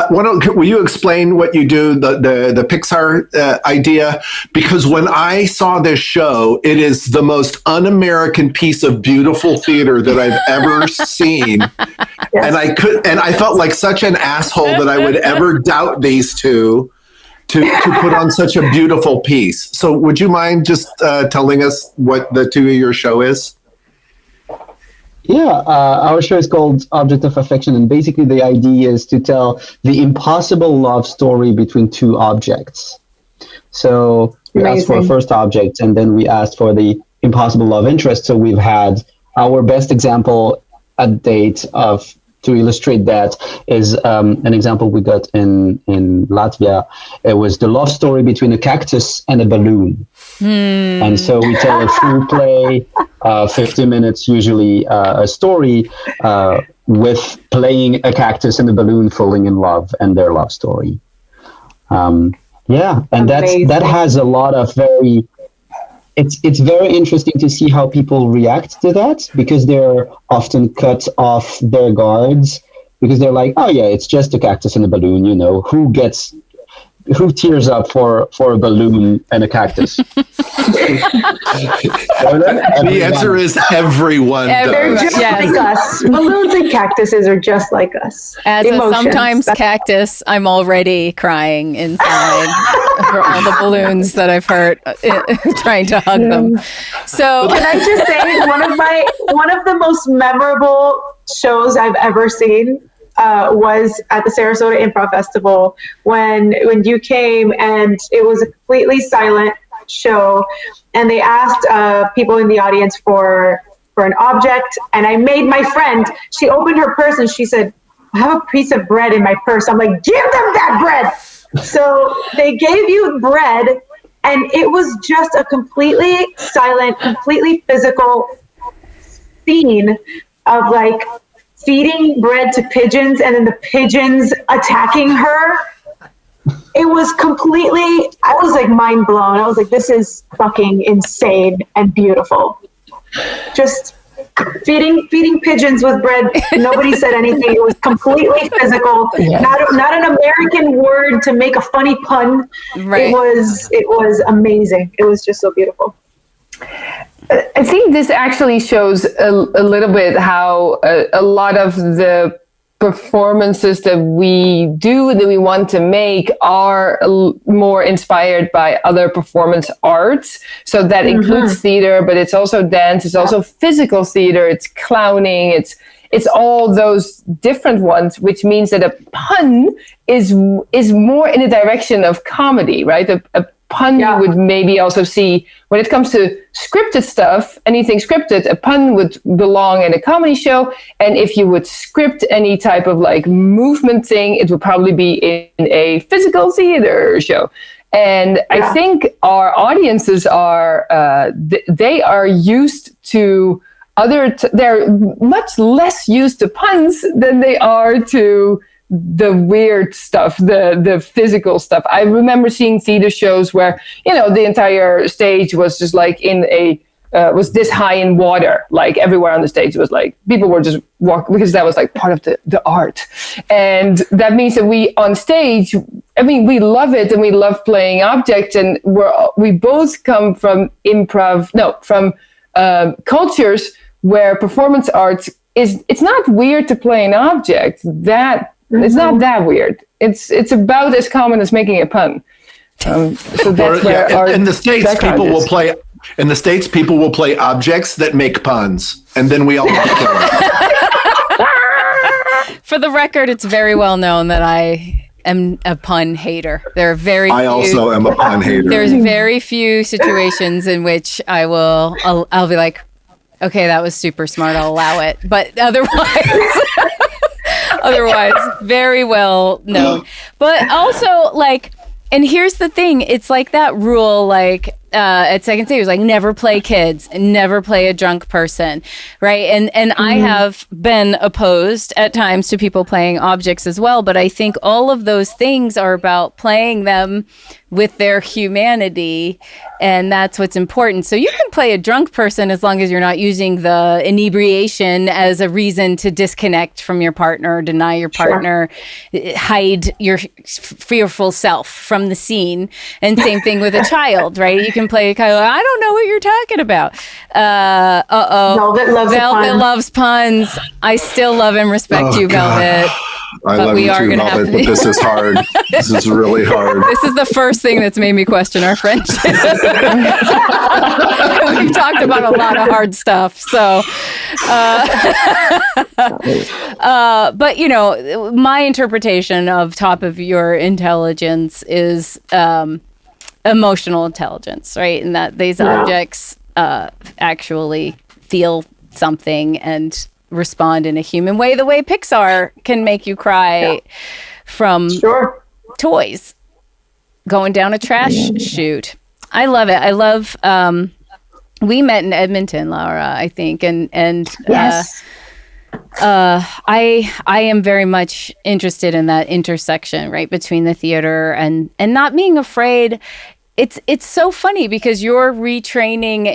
will you explain what you do, the Pixar idea? Because when I saw this show, it is the most un-American piece of beautiful theater that I've ever seen. Yes. And I felt like such an asshole that I would ever doubt these two to put on such a beautiful piece. So would you mind just telling us what the two of your show is? Yeah, our show is called Object of Affection, and basically the idea is to tell the impossible love story between two objects. So we asked for a first object, and then we asked for the impossible love interest. So we've had our best example at date to illustrate that is an example we got in Latvia. It was the love story between a cactus and a balloon. And so we tell a full play, 50 minutes usually, a story with playing a cactus and a balloon falling in love and their love story. And that has a lot of it's very interesting to see how people react to that, because they're often cut off their guards. because they're like, oh yeah, it's just a cactus and a balloon. You know, who tears up for a balloon and a cactus? The answer is everyone They're does. just like us. Balloons and cactuses are just like us. As Emotions. a sometimes cactus, I'm already crying inside for all the balloons that I've hurt trying to hug them. So Can I just say one of the most memorable shows I've ever seen was at the Sarasota Improv Festival when you came, and it was a completely silent show, and they asked people in the audience for an object, and I made my friend, she opened her purse and she said, I have a piece of bread in my purse. I'm like, give them that bread. So they gave you bread, and it was just a completely silent, completely physical scene of like feeding bread to pigeons and then the pigeons attacking her. It was completely, I was like mind blown. I was like, this is fucking insane and beautiful. Just feeding pigeons with bread. Nobody said anything. It was completely physical. Not an American word to make a funny pun. Right. It was amazing. It was just so beautiful. I think this actually shows a little bit how a lot of the performances that we do, that we want to make, are more inspired by other performance arts. So that includes theater, but it's also dance, it's also physical theater, it's clowning, it's all those different ones, which means that a pun is more in the direction of comedy, right? A pun you would maybe also see when it comes to scripted stuff, anything scripted, a pun would belong in a comedy show. And if you would script any type of like movement thing, it would probably be in a physical theater show. And I think our audiences are, they are used to they're much less used to puns than they are to the weird stuff, the physical stuff. I remember seeing theater shows where, the entire stage was just like was this high in water, like everywhere on the stage was like, people were just walking, because that was like part of the art. And that means that we on stage, we love it and we love playing objects, and we both come from cultures where performance arts it's not weird to play an object. It's not that weird. It's about as common as making a pun. So that's where in the States, people will play. In the States, people will play objects that make puns, and then we all laugh at it. for the record, it's very well known that I am a pun hater. There are I also am a pun hater. There's very few situations in which I'll be like, okay, that was super smart, I'll allow it. But otherwise, very well known. But also, and here's the thing, it's like that rule, at Second City, it was like, never play kids, never play a drunk person, right? And I have been opposed at times to people playing objects as well, but I think all of those things are about playing them with their humanity, and that's what's important. So you can play a drunk person as long as you're not using the inebriation as a reason to disconnect from your partner, deny your partner, hide your fearful self from the scene. And same thing with a child, right? You can play a child, I don't know what you're talking about. Velvet loves puns. I still love and respect you, Velvet. I love you too, Velvet, but this is hard. This is really hard. This is the first thing that's made me question our friendship. We've talked about a lot of hard stuff. So, but my interpretation of top of your intelligence is emotional intelligence, right? And that these objects actually feel something and respond in a human way, the way Pixar can make you cry from toys going down a trash chute. I love it. I love we met in Edmonton, Laura, I think, and yes. I am very much interested in that intersection, right, between the theater and not being afraid. It's so funny because you're retraining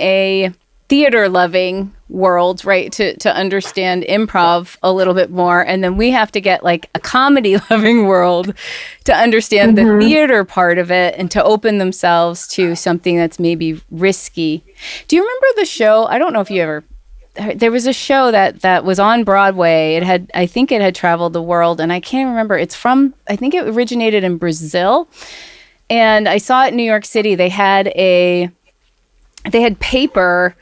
theater loving world, right, to understand improv a little bit more, and then we have to get like a comedy loving world to understand the theater part of it and to open themselves to something that's maybe risky. Do you remember the show? I don't know if you ever, there was a show that was on Broadway. I think it had traveled the world, and I can't remember. I think it originated in Brazil, and I saw it in New York City. They had paper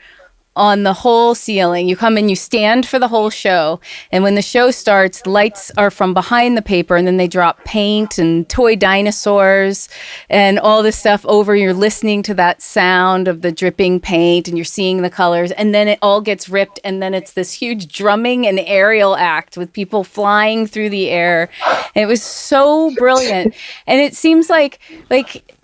on the whole ceiling. You come in, you stand for the whole show, and when the show starts, lights are from behind the paper, and then they drop paint and toy dinosaurs and all this stuff over. You're listening to that sound of the dripping paint, and you're seeing the colors, and then it all gets ripped, and then it's this huge drumming and aerial act with people flying through the air. And it was so brilliant. And it seems like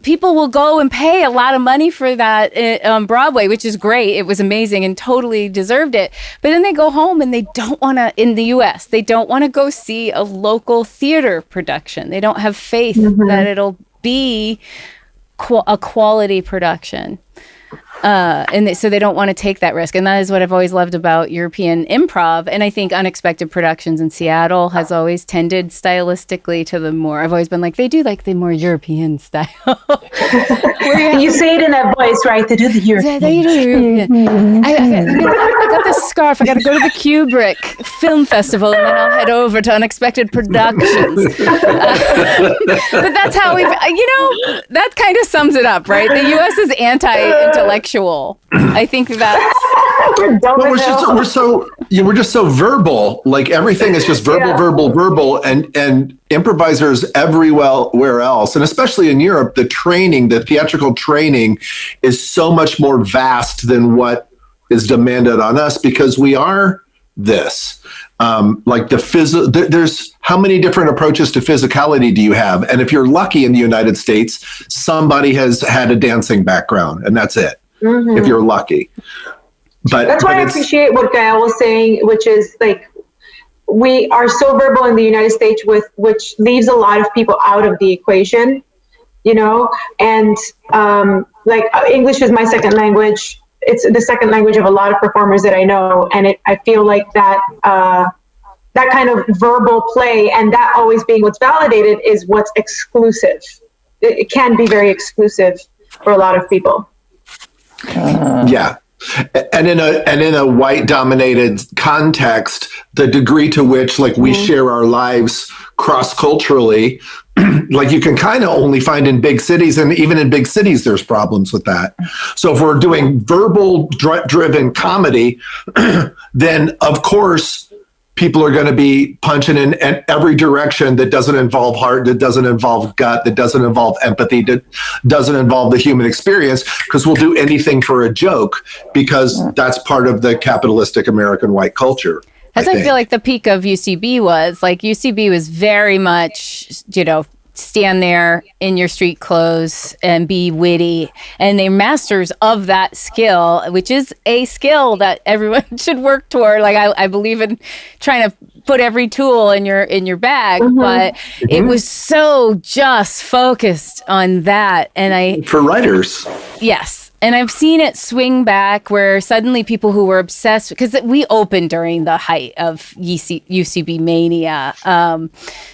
people will go and pay a lot of money for that on Broadway, which is great. It was amazing and totally deserved it. But then they go home and they don't want to, in the US, they don't want to go see a local theater production. They don't have faith that it'll be a quality production. So they don't want to take that risk. And that is what I've always loved about European improv. And I think Unexpected Productions in Seattle has always tended stylistically to the more, I've always been like, they do like the more European style. You say it in that voice, right? They do the European. They do European. I got this scarf. I got to go to the Kubrick Film Festival, and then I'll head over to Unexpected Productions. But that's how that kind of sums it up, right? The U.S. is anti-intellectual. I think that's we're just so verbal. Like everything is just verbal, and improvisers everywhere else, and especially in Europe, the theatrical training is so much more vast than what is demanded on us because we are this. Like there's how many different approaches to physicality do you have? And if you're lucky in the United States, somebody has had a dancing background, and that's it. If you're lucky. But that's why I appreciate what Gael was saying, which is like we are so verbal in the United States, which leaves a lot of people out of the equation, and like English is my second language. It's the second language of a lot of performers that I know, and I feel like that that kind of verbal play and that always being what's validated is what's exclusive. It can be very exclusive for a lot of people. Yeah. And in a white dominated context, the degree to which like we share our lives cross culturally, like you can kind of only find in big cities, and even in big cities, there's problems with that. So if we're doing verbal driven comedy, then of course people are going to be punching in every direction that doesn't involve heart, that doesn't involve gut, that doesn't involve empathy, that doesn't involve the human experience, because we'll do anything for a joke because that's part of the capitalistic American white culture. As I feel like the peak of UCB was very much, stand there in your street clothes and be witty. And they're masters of that skill, which is a skill that everyone should work toward. Like I believe in trying to put every tool in your bag, but it was so just focused on that. And for writers. Yes. And I've seen it swing back where suddenly people who were obsessed, because we opened during the height of UCB mania.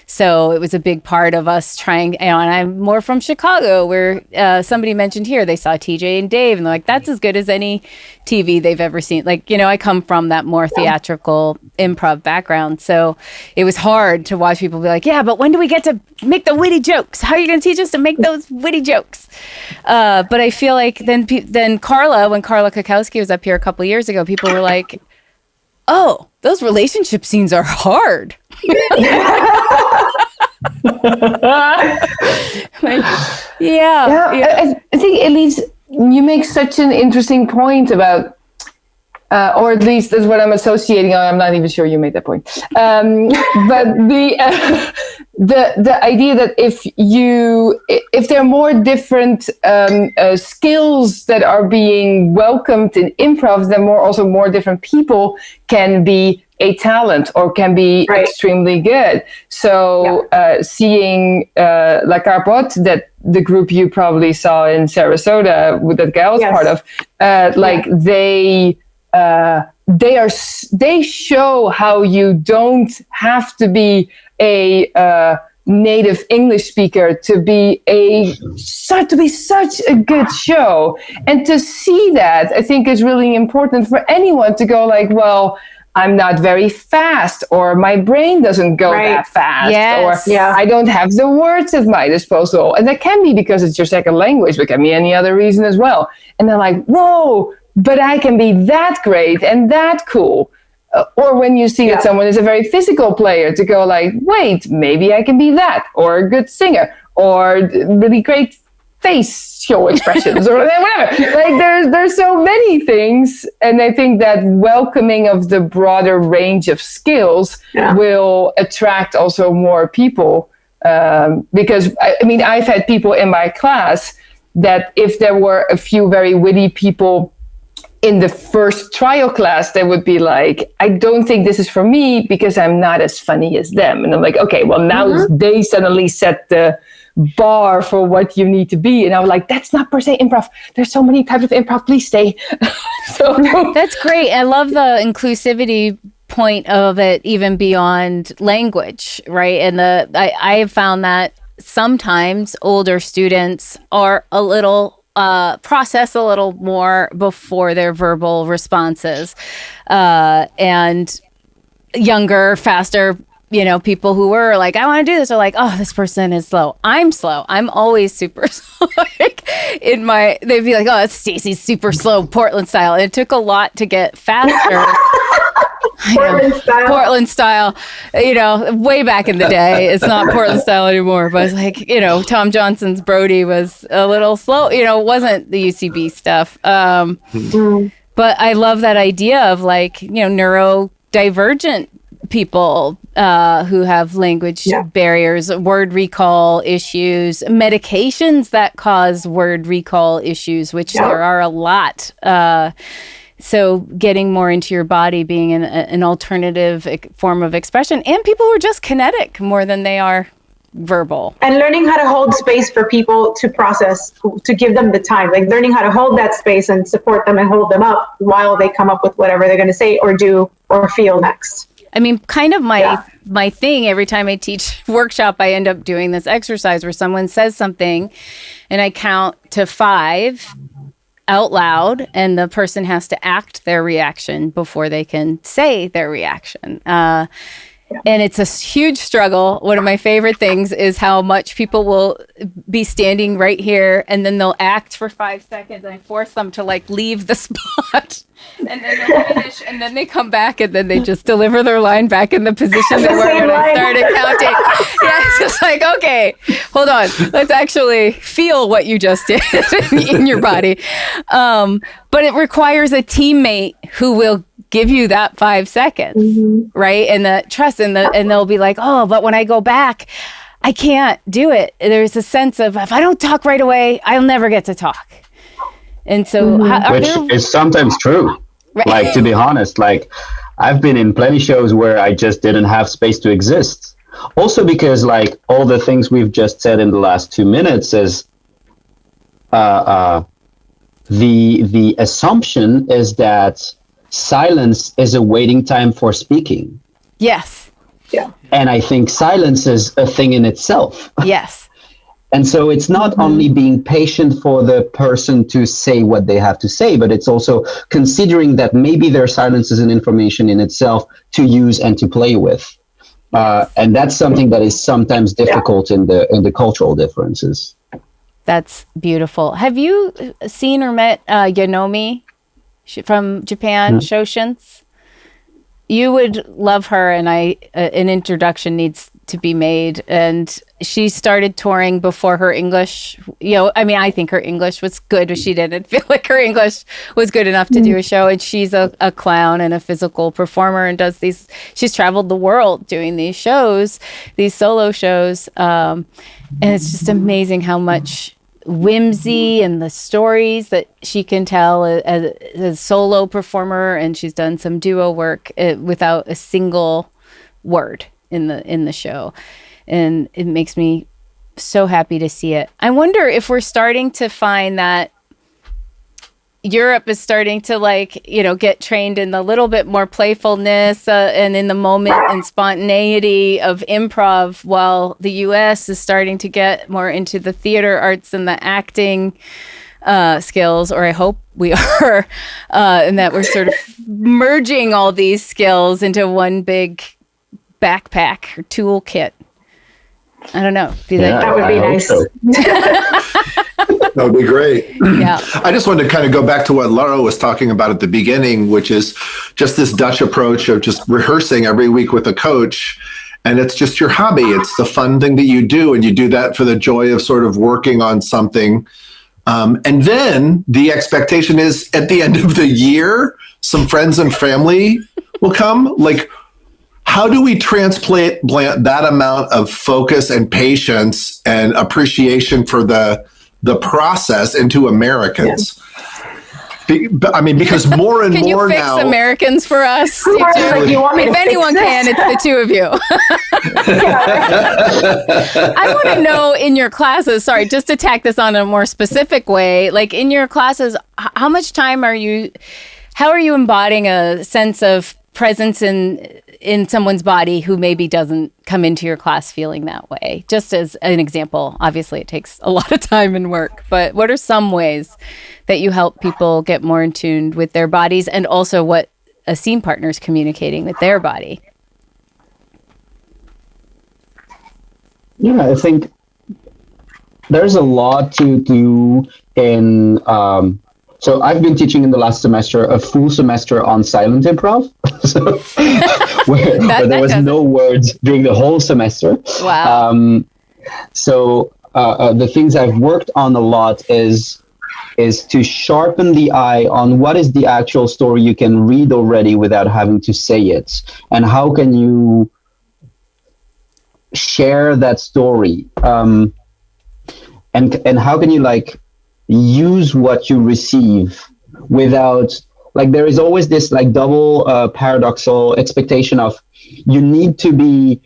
So it was a big part of us trying, and I'm more from Chicago where somebody mentioned here, they saw TJ and Dave and they're like, that's as good as any TV they've ever seen. Like, I come from that more theatrical improv background. So it was hard to watch people be like, yeah, but when do we get to make the witty jokes? How are you going to teach us to make those witty jokes? But I feel like then Carla, when Carla Kakowski was up here a couple of years ago, people were like, oh, those relationship scenes are hard. I think Elise, you make such an interesting point about, or at least that's what I'm associating on. I'm not even sure you made that point. But the idea that if there are more different skills that are being welcomed in improv, then more different people can be a talent or can be extremely good. So seeing La Carpot, that the group you probably saw in Sarasota that Gael is part of, they show how you don't have to be a native English speaker to be such a good show. And to see that, I think, is really important for anyone to go like, well, I'm not very fast, or my brain doesn't go that fast, or I don't have the words at my disposal. And that can be because it's your second language, but can be any other reason as well. And they're like, whoa, but I can be that great and that cool. Or when you see that someone is a very physical player, to go like, wait, maybe I can be that, or a good singer, or really great facial expressions, or whatever. Like there's so many things, and I think that welcoming of the broader range of skills will attract also more people. Because I mean, I've had people in my class that if there were a few very witty people in the first trial class, they would be like, I don't think this is for me because I'm not as funny as them. And I'm like, okay, well now they suddenly set the bar for what you need to be. And I was like, that's not per se improv. There's so many types of improv, please stay. So that's great. I love the inclusivity point of it, even beyond language, right? And I have found that sometimes older students are a little process a little more before their verbal responses, and younger, faster, people who were like, I want to do this, are like, oh, this person is slow. I'm slow. I'm always super slow. Like they'd be like, oh, it's Stacey's super slow Portland style. And it took a lot to get faster. Portland style, way back in the day. It's not Portland style anymore, but it's like, Tom Johnson's Brody was a little slow, it wasn't the UCB stuff. But I love that idea of like, neurodivergent people who have language barriers, word recall issues, medications that cause word recall issues, which there are a lot. So getting more into your body being an alternative form of expression, and people who are just kinetic more than they are verbal. And learning how to hold space for people to process, to give them the time, like learning how to hold that space and support them and hold them up while they come up with whatever they're going to say or do or feel next. I mean, kind of my thing, every time I teach workshop, I end up doing this exercise where someone says something and I count to 5 out loud, and the person has to act their reaction before they can say their reaction. And it's a huge struggle. One of my favorite things is how much people will be standing right here and then they'll act for 5 seconds, and I force them to like leave the spot, and then they'll finish, and then they come back, and then they just deliver their line back in the position they were when I started counting. Yeah, it's just like, okay, hold on, let's actually feel what you just did in your body. But it requires a teammate who will give you that 5 seconds, right? And the trust, and they'll be like, oh, but when I go back, I can't do it. There's a sense of, if I don't talk right away, I'll never get to talk. And so, which is sometimes true. Right. Like, to be honest, like I've been in plenty shows where I just didn't have space to exist. Also because like all the things we've just said in the last 2 minutes is, the assumption is that silence is a waiting time for speaking. Yes. Yeah. And I think silence is a thing in itself. Yes. And so it's not only being patient for the person to say what they have to say, but it's also considering that maybe their silence is an information in itself to use and to play with. And that's something that is sometimes difficult in the cultural differences. That's beautiful. Have you seen or met Yonomi from Japan, Shoshins? You would love her, and an introduction needs to be made. And she started touring before her English, I think her English was good, but she didn't feel like her English was good enough to do a show. And she's a clown and a physical performer, and she's traveled the world doing these shows, these solo shows. And it's just amazing how much whimsy and the stories that she can tell as a solo performer, and she's done some duo work without a single word in the show, and it makes me so happy to see it. I wonder if we're starting to find that Europe is starting to get trained in a little bit more playfulness and in the moment and spontaneity of improv, while the US is starting to get more into the theater arts and the acting skills, or I hope we are, and that we're sort of merging all these skills into one big backpack or toolkit. I don't know. That would be nice. So. That would be great. Yeah. I just wanted to kind of go back to what Laura was talking about at the beginning, which is just this Dutch approach of just rehearsing every week with a coach. And it's just your hobby. It's the fun thing that you do. And you do that for the joy of sort of working on something. And then the expectation is at the end of the year, some friends and family will come. Like, how do we transplant that amount of focus and patience and appreciation for the process into Americans? I mean, because more and can more you fix now, Americans for us? If anyone can, it's the two of you. I want to know in your classes, sorry, just to tack this on a more specific way, like in your classes, how much time how are you embodying a sense of presence in someone's body who maybe doesn't come into your class feeling that way? Just as an example, obviously it takes a lot of time and work, but what are some ways that you help people get more in tune with their bodies, and also what a scene partner is communicating with their body? Yeah, I think there's a lot to do in so I've been teaching in the last semester a full semester on silent improv, where there was no words during the whole semester. Wow. So the things I've worked on a lot is to sharpen the eye on what is the actual story you can read already without having to say it, and how can you share that story, and how can you use what you receive without, there is always this double paradoxal expectation of you need to be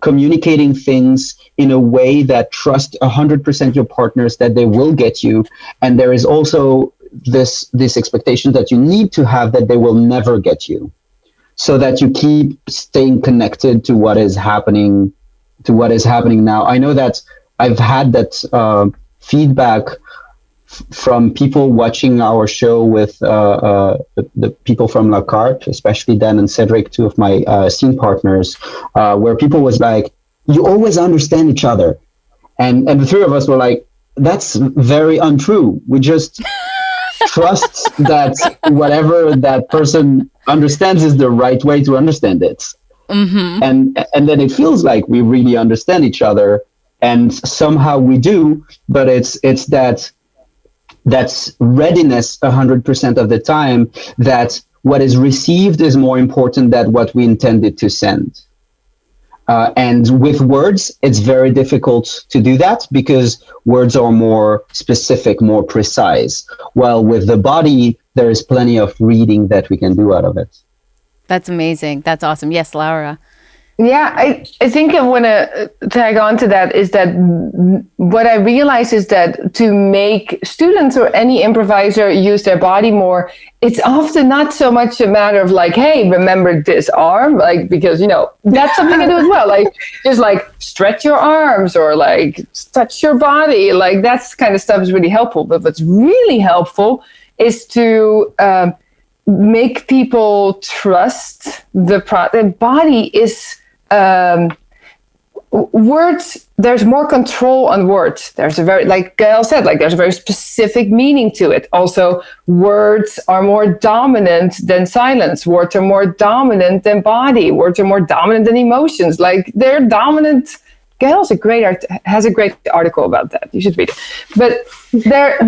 communicating things in a way that trust 100% your partners that they will get you, and there is also this expectation that you need to have that they will never get you, so that you keep staying connected to what is happening now. I know that I've had that feedback from people watching our show with the people from La Carte, especially Dan and Cedric, two of my scene partners, where people was like, you always understand each other. And the three of us were like, that's very untrue. We just trust that whatever that person understands is the right way to understand it. Mm-hmm. And then it feels like we really understand each other, and somehow we do, but it's that's readiness 100% of the time, that what is received is more important than what we intended to send. And with words, it's very difficult to do that because words are more specific, more precise. While with the body, there is plenty of reading that we can do out of it. That's amazing. That's awesome. Yes, Laura. Yeah, I think I want to tag on to that is that what I realize is that to make students or any improviser use their body more, it's often not so much a matter of hey, remember this arm, because, that's something I do as well. Just stretch your arms or touch your body. That's kind of stuff is really helpful. But what's really helpful is to make people trust the body is words. There's more control on words. There's a very, like Gael said, there's a very specific meaning to it. Also, words are more dominant than silence. Words are more dominant than body. Words are more dominant than emotions. They're dominant. Gael has a great article about that. You should read it. But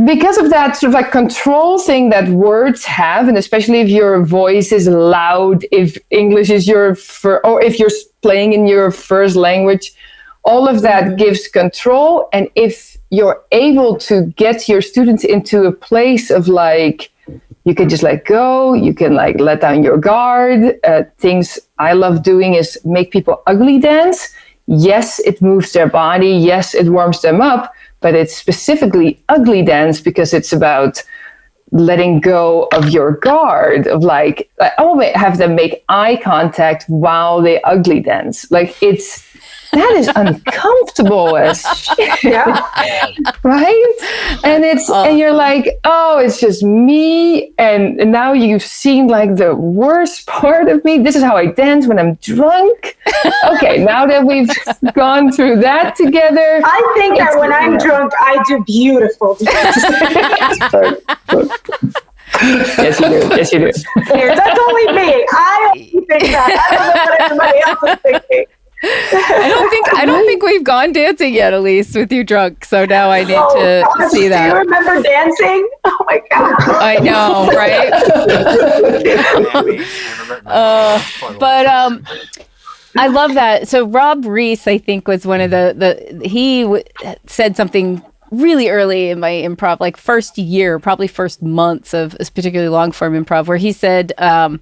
because of that sort of control thing that words have, and especially if your voice is loud, if English is or if you're playing in your first language, all of that gives control. And if you're able to get your students into a place of like, you can just let go, you can like let down your guard. Things I love doing is make people ugly dance. Yes, it moves their body. Yes, it warms them up, but it's specifically ugly dance because it's about letting go of your guard, of like, I will have them make eye contact while they ugly dance. Like that is uncomfortable as shit. Yeah. Right? And and you're like, oh, it's just me. And now you've seen like the worst part of me. This is how I dance when I'm drunk. Okay, now that we've gone through that together. I think that when I'm drunk, I do beautiful. Yes, you do. Yes, you do. That's only me. I only think that. I don't know what everybody else is thinking. I don't think we've gone dancing yet, Elise, with you drunk. So now I need to see that. Do you remember dancing? Oh my god! I know, right? But I love that. So Rob Reese, I think, was one of said something really early in my improv, like first year, probably first months of particularly long form improv, where he said, that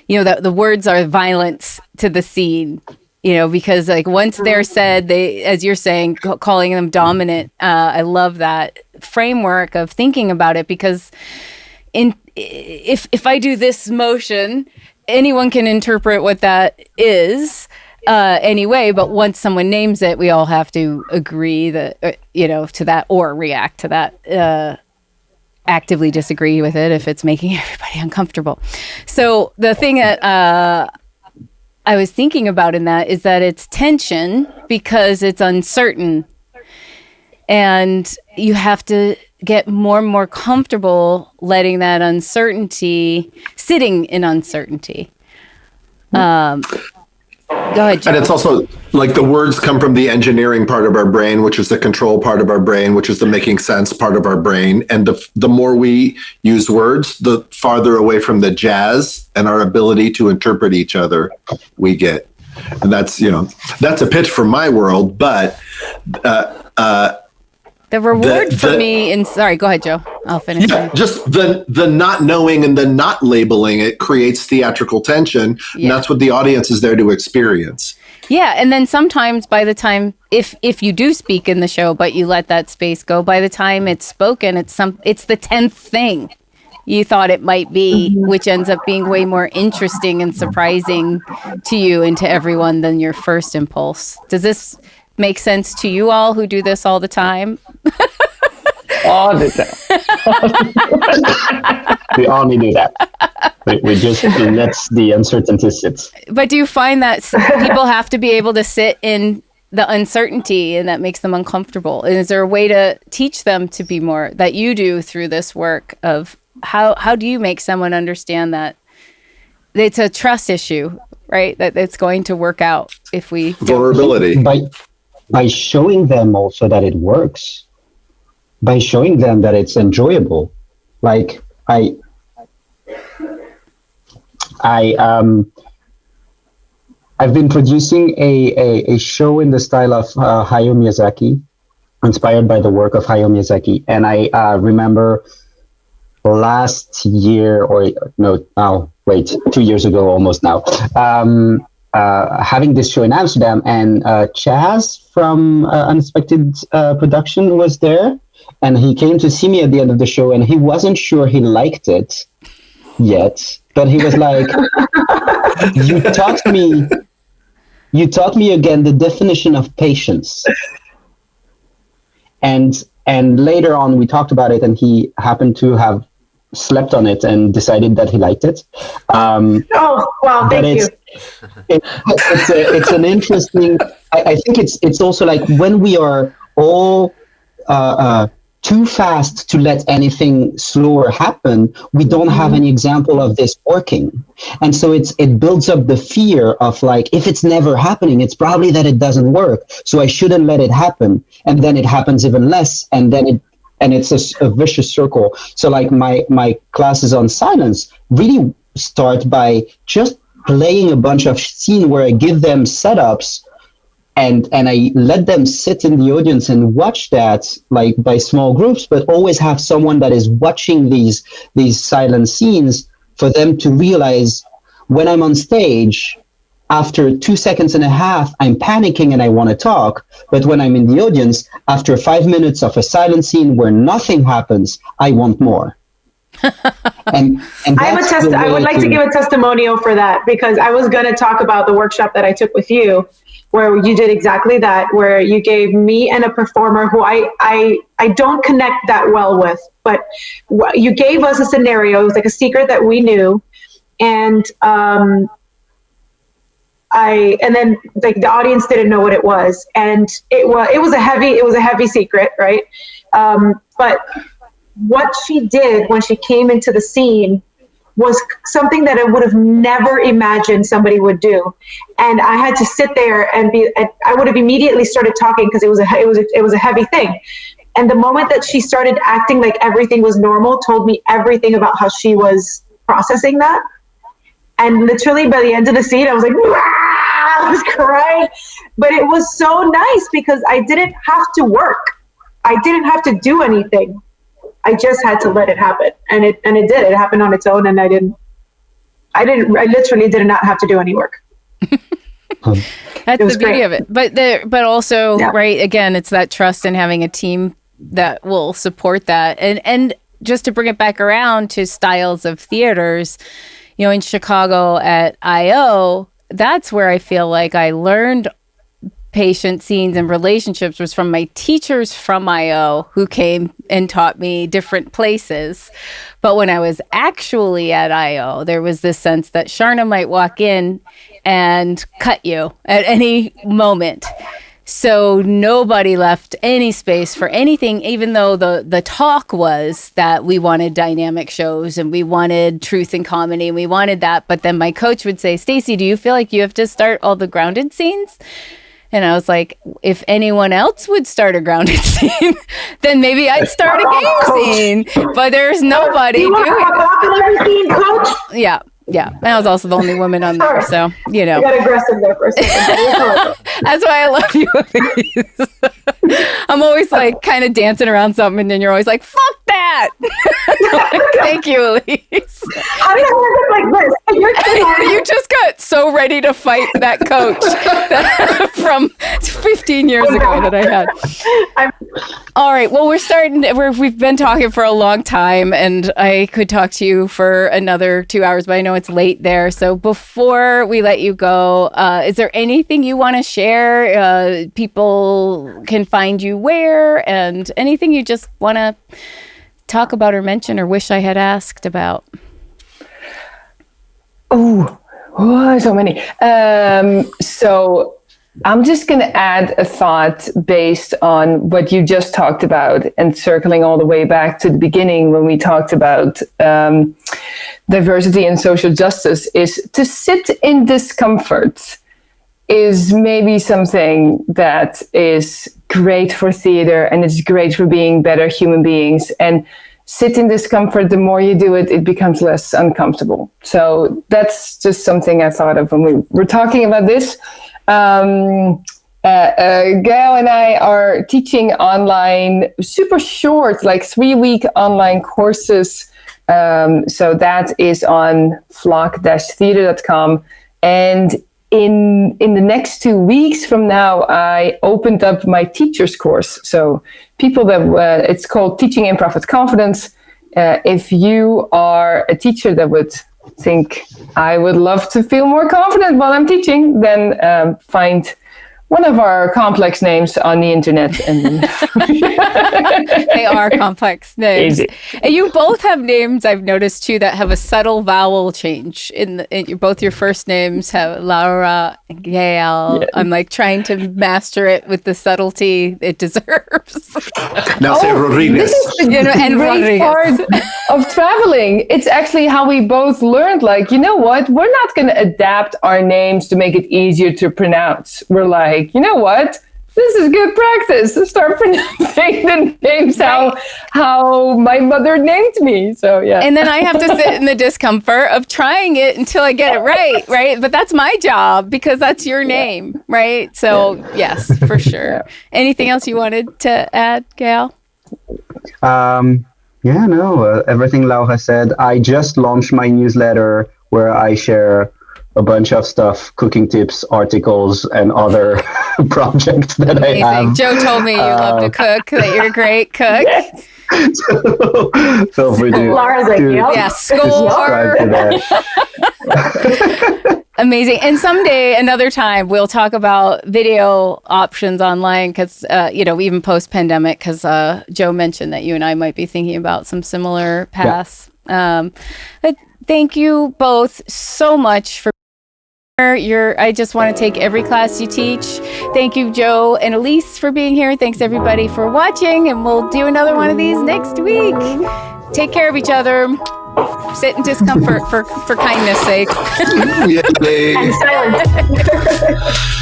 the words are violence to the scene. Because like once they're said, they, as you're saying, calling them dominant. I love that framework of thinking about it, because if I do this motion, anyone can interpret what that is anyway. But once someone names it, we all have to agree that to that or react to that. Actively disagree with it if it's making everybody uncomfortable. So the thing that I was thinking about in that is that it's tension because it's uncertain, and you have to get more and more comfortable letting that uncertainty, sitting in uncertainty. Go ahead, Joe. And it's also like the words come from the engineering part of our brain, which is the control part of our brain, which is the making sense part of our brain. And the more we use words, the farther away from the jazz and our ability to interpret each other we get. And that's a pitch for my world, but the reward for me sorry, go ahead, Joe. I'll finish. Yeah, just the not knowing and the not labeling it creates theatrical tension. Yeah. And that's what the audience is there to experience. Yeah. And then sometimes by the time, if you do speak in the show, but you let that space go, by the time it's spoken, it's the 10th thing you thought it might be, which ends up being way more interesting and surprising to you and to everyone than your first impulse. Does this make sense to you all who do this all the time? All the time. We only do that. We just let the uncertainty sit. But do you find that people have to be able to sit in the uncertainty and that makes them uncomfortable? And is there a way to teach them to be more, that you do through this work of how do you make someone understand that it's a trust issue, right? That it's going to work out if we... Vulnerability. By showing them also that it works, by showing them that it's enjoyable. Like I've been producing a show in the style of Hayao Miyazaki, inspired by the work of Hayao Miyazaki. And I remember last year, 2 years ago, almost now, having this show in Amsterdam, and Chaz from Unexpected Production was there, and he came to see me at the end of the show, and he wasn't sure he liked it yet, but he was like, you taught me again the definition of patience. And later on we talked about it, and he happened to have slept on it and decided that he liked it. Thank you. It's an interesting. I think it's also like when we are all too fast to let anything slower happen, we don't have any example of this working, and so it builds up the fear of like, if it's never happening, it's probably that it doesn't work, so I shouldn't let it happen, and then it happens even less, and then it's a vicious circle. So like my classes on silence really start by just playing a bunch of scenes where I give them setups and I let them sit in the audience and watch that, like by small groups, but always have someone that is watching these silent scenes for them to realize when I'm on stage, after 2 seconds and a half, I'm panicking and I want to talk. But when I'm in the audience, after 5 minutes of a silent scene where nothing happens, I want more. and I would like to give a testimonial for that, because I was going to talk about the workshop that I took with you, where you did exactly that, where you gave me and a performer who I don't connect that well with, but you gave us a scenario. It was like a secret that we knew. And then like the audience didn't know what it was, and it was a heavy secret, right? But what she did when she came into the scene was something that I would have never imagined somebody would do, and I had to sit there and I would have immediately started talking because it was a heavy thing. And the moment that she started acting like everything was normal, told me everything about how she was processing that. And literally by the end of the scene, I was like, I was crying. But it was so nice because I didn't have to work. I didn't have to do anything. I just had to let it happen. And it did. It happened on its own, and I literally did not have to do any work. That's the beauty of it. But also, right, again, it's that trust in having a team that will support that. And just to bring it back around to styles of theaters, you know, in Chicago at I.O., that's where I feel like I learned patient scenes and relationships was from my teachers from I.O. who came and taught me different places. But when I was actually at I.O., there was this sense that Sharna might walk in and cut you at any moment. So nobody left any space for anything, even though the talk was that we wanted dynamic shows and we wanted truth and comedy and we wanted that. But then my coach would say, Stacey, do you feel like you have to start all the grounded scenes? And I was like, if anyone else would start a grounded scene, then maybe I'd start a game scene. But there's nobody doing it. Yeah. Yeah, and I was also the only woman on there, so, you know. I got aggressive there for a second. That's why I love you, Elise. I'm always like kind of dancing around something, and then you're always like, fuck that! Thank you, Elise. How did I look like this? You just got so ready to fight that coach from 15 years ago that I had. All right, well, we've been talking for a long time, and I could talk to you for another 2 hours, but I know it's late there. So before we let you go, is there anything you want to share? People can find you where, and anything you just want to talk about or mention or wish I had asked about? Oh, so many. So I'm just going to add a thought based on what you just talked about and circling all the way back to the beginning when we talked about diversity and social justice, is to sit in discomfort is maybe something that is great for theater, and it's great for being better human beings. And sit in discomfort, the more you do it, it becomes less uncomfortable. So that's just something I thought of when we were talking about this. Gael and I are teaching online, super short, like 3-week online courses. So that is on flock-theater.com. And in the next 2 weeks from now, I opened up my teacher's course. So people that it's called Teaching Improv with Confidence. If you are a teacher that would think, I would love to feel more confident while I'm teaching, then find one of our complex names on the internet. And they are complex names. Easy. And you both have names, I've noticed too, that have a subtle vowel change. In both your first names have Laura and Gael. Yeah. I'm like trying to master it with the subtlety it deserves. Now say Rodriguez. This is the great part of traveling. It's actually how we both learned, like, you know what? We're not going to adapt our names to make it easier to pronounce. We're like, you know what? this is good practice to start pronouncing the names how my mother named me. So yeah. And then I have to sit in the discomfort of trying it until I get it right? But that's my job because that's your name, right? So yes, for sure. Anything else you wanted to add, Gael? Everything Lau has said. I just launched my newsletter where I share a bunch of stuff, cooking tips, articles, and other projects that Amazing. I have. Joe told me you love to cook, that you're a great cook. So feel free to, Laura's like, yep. Yeah, to subscribe to that. Amazing. And someday, another time, we'll talk about video options online because, even post-pandemic, because Joe mentioned that you and I might be thinking about some similar paths. Yeah. But thank you both so much for I just want to take every class you teach. Thank you, Joe and Elise, for being here. Thanks, everybody, for watching, and we'll do another one of these next week. Take care of each other. Sit in discomfort for kindness' sake. Yay. And silence.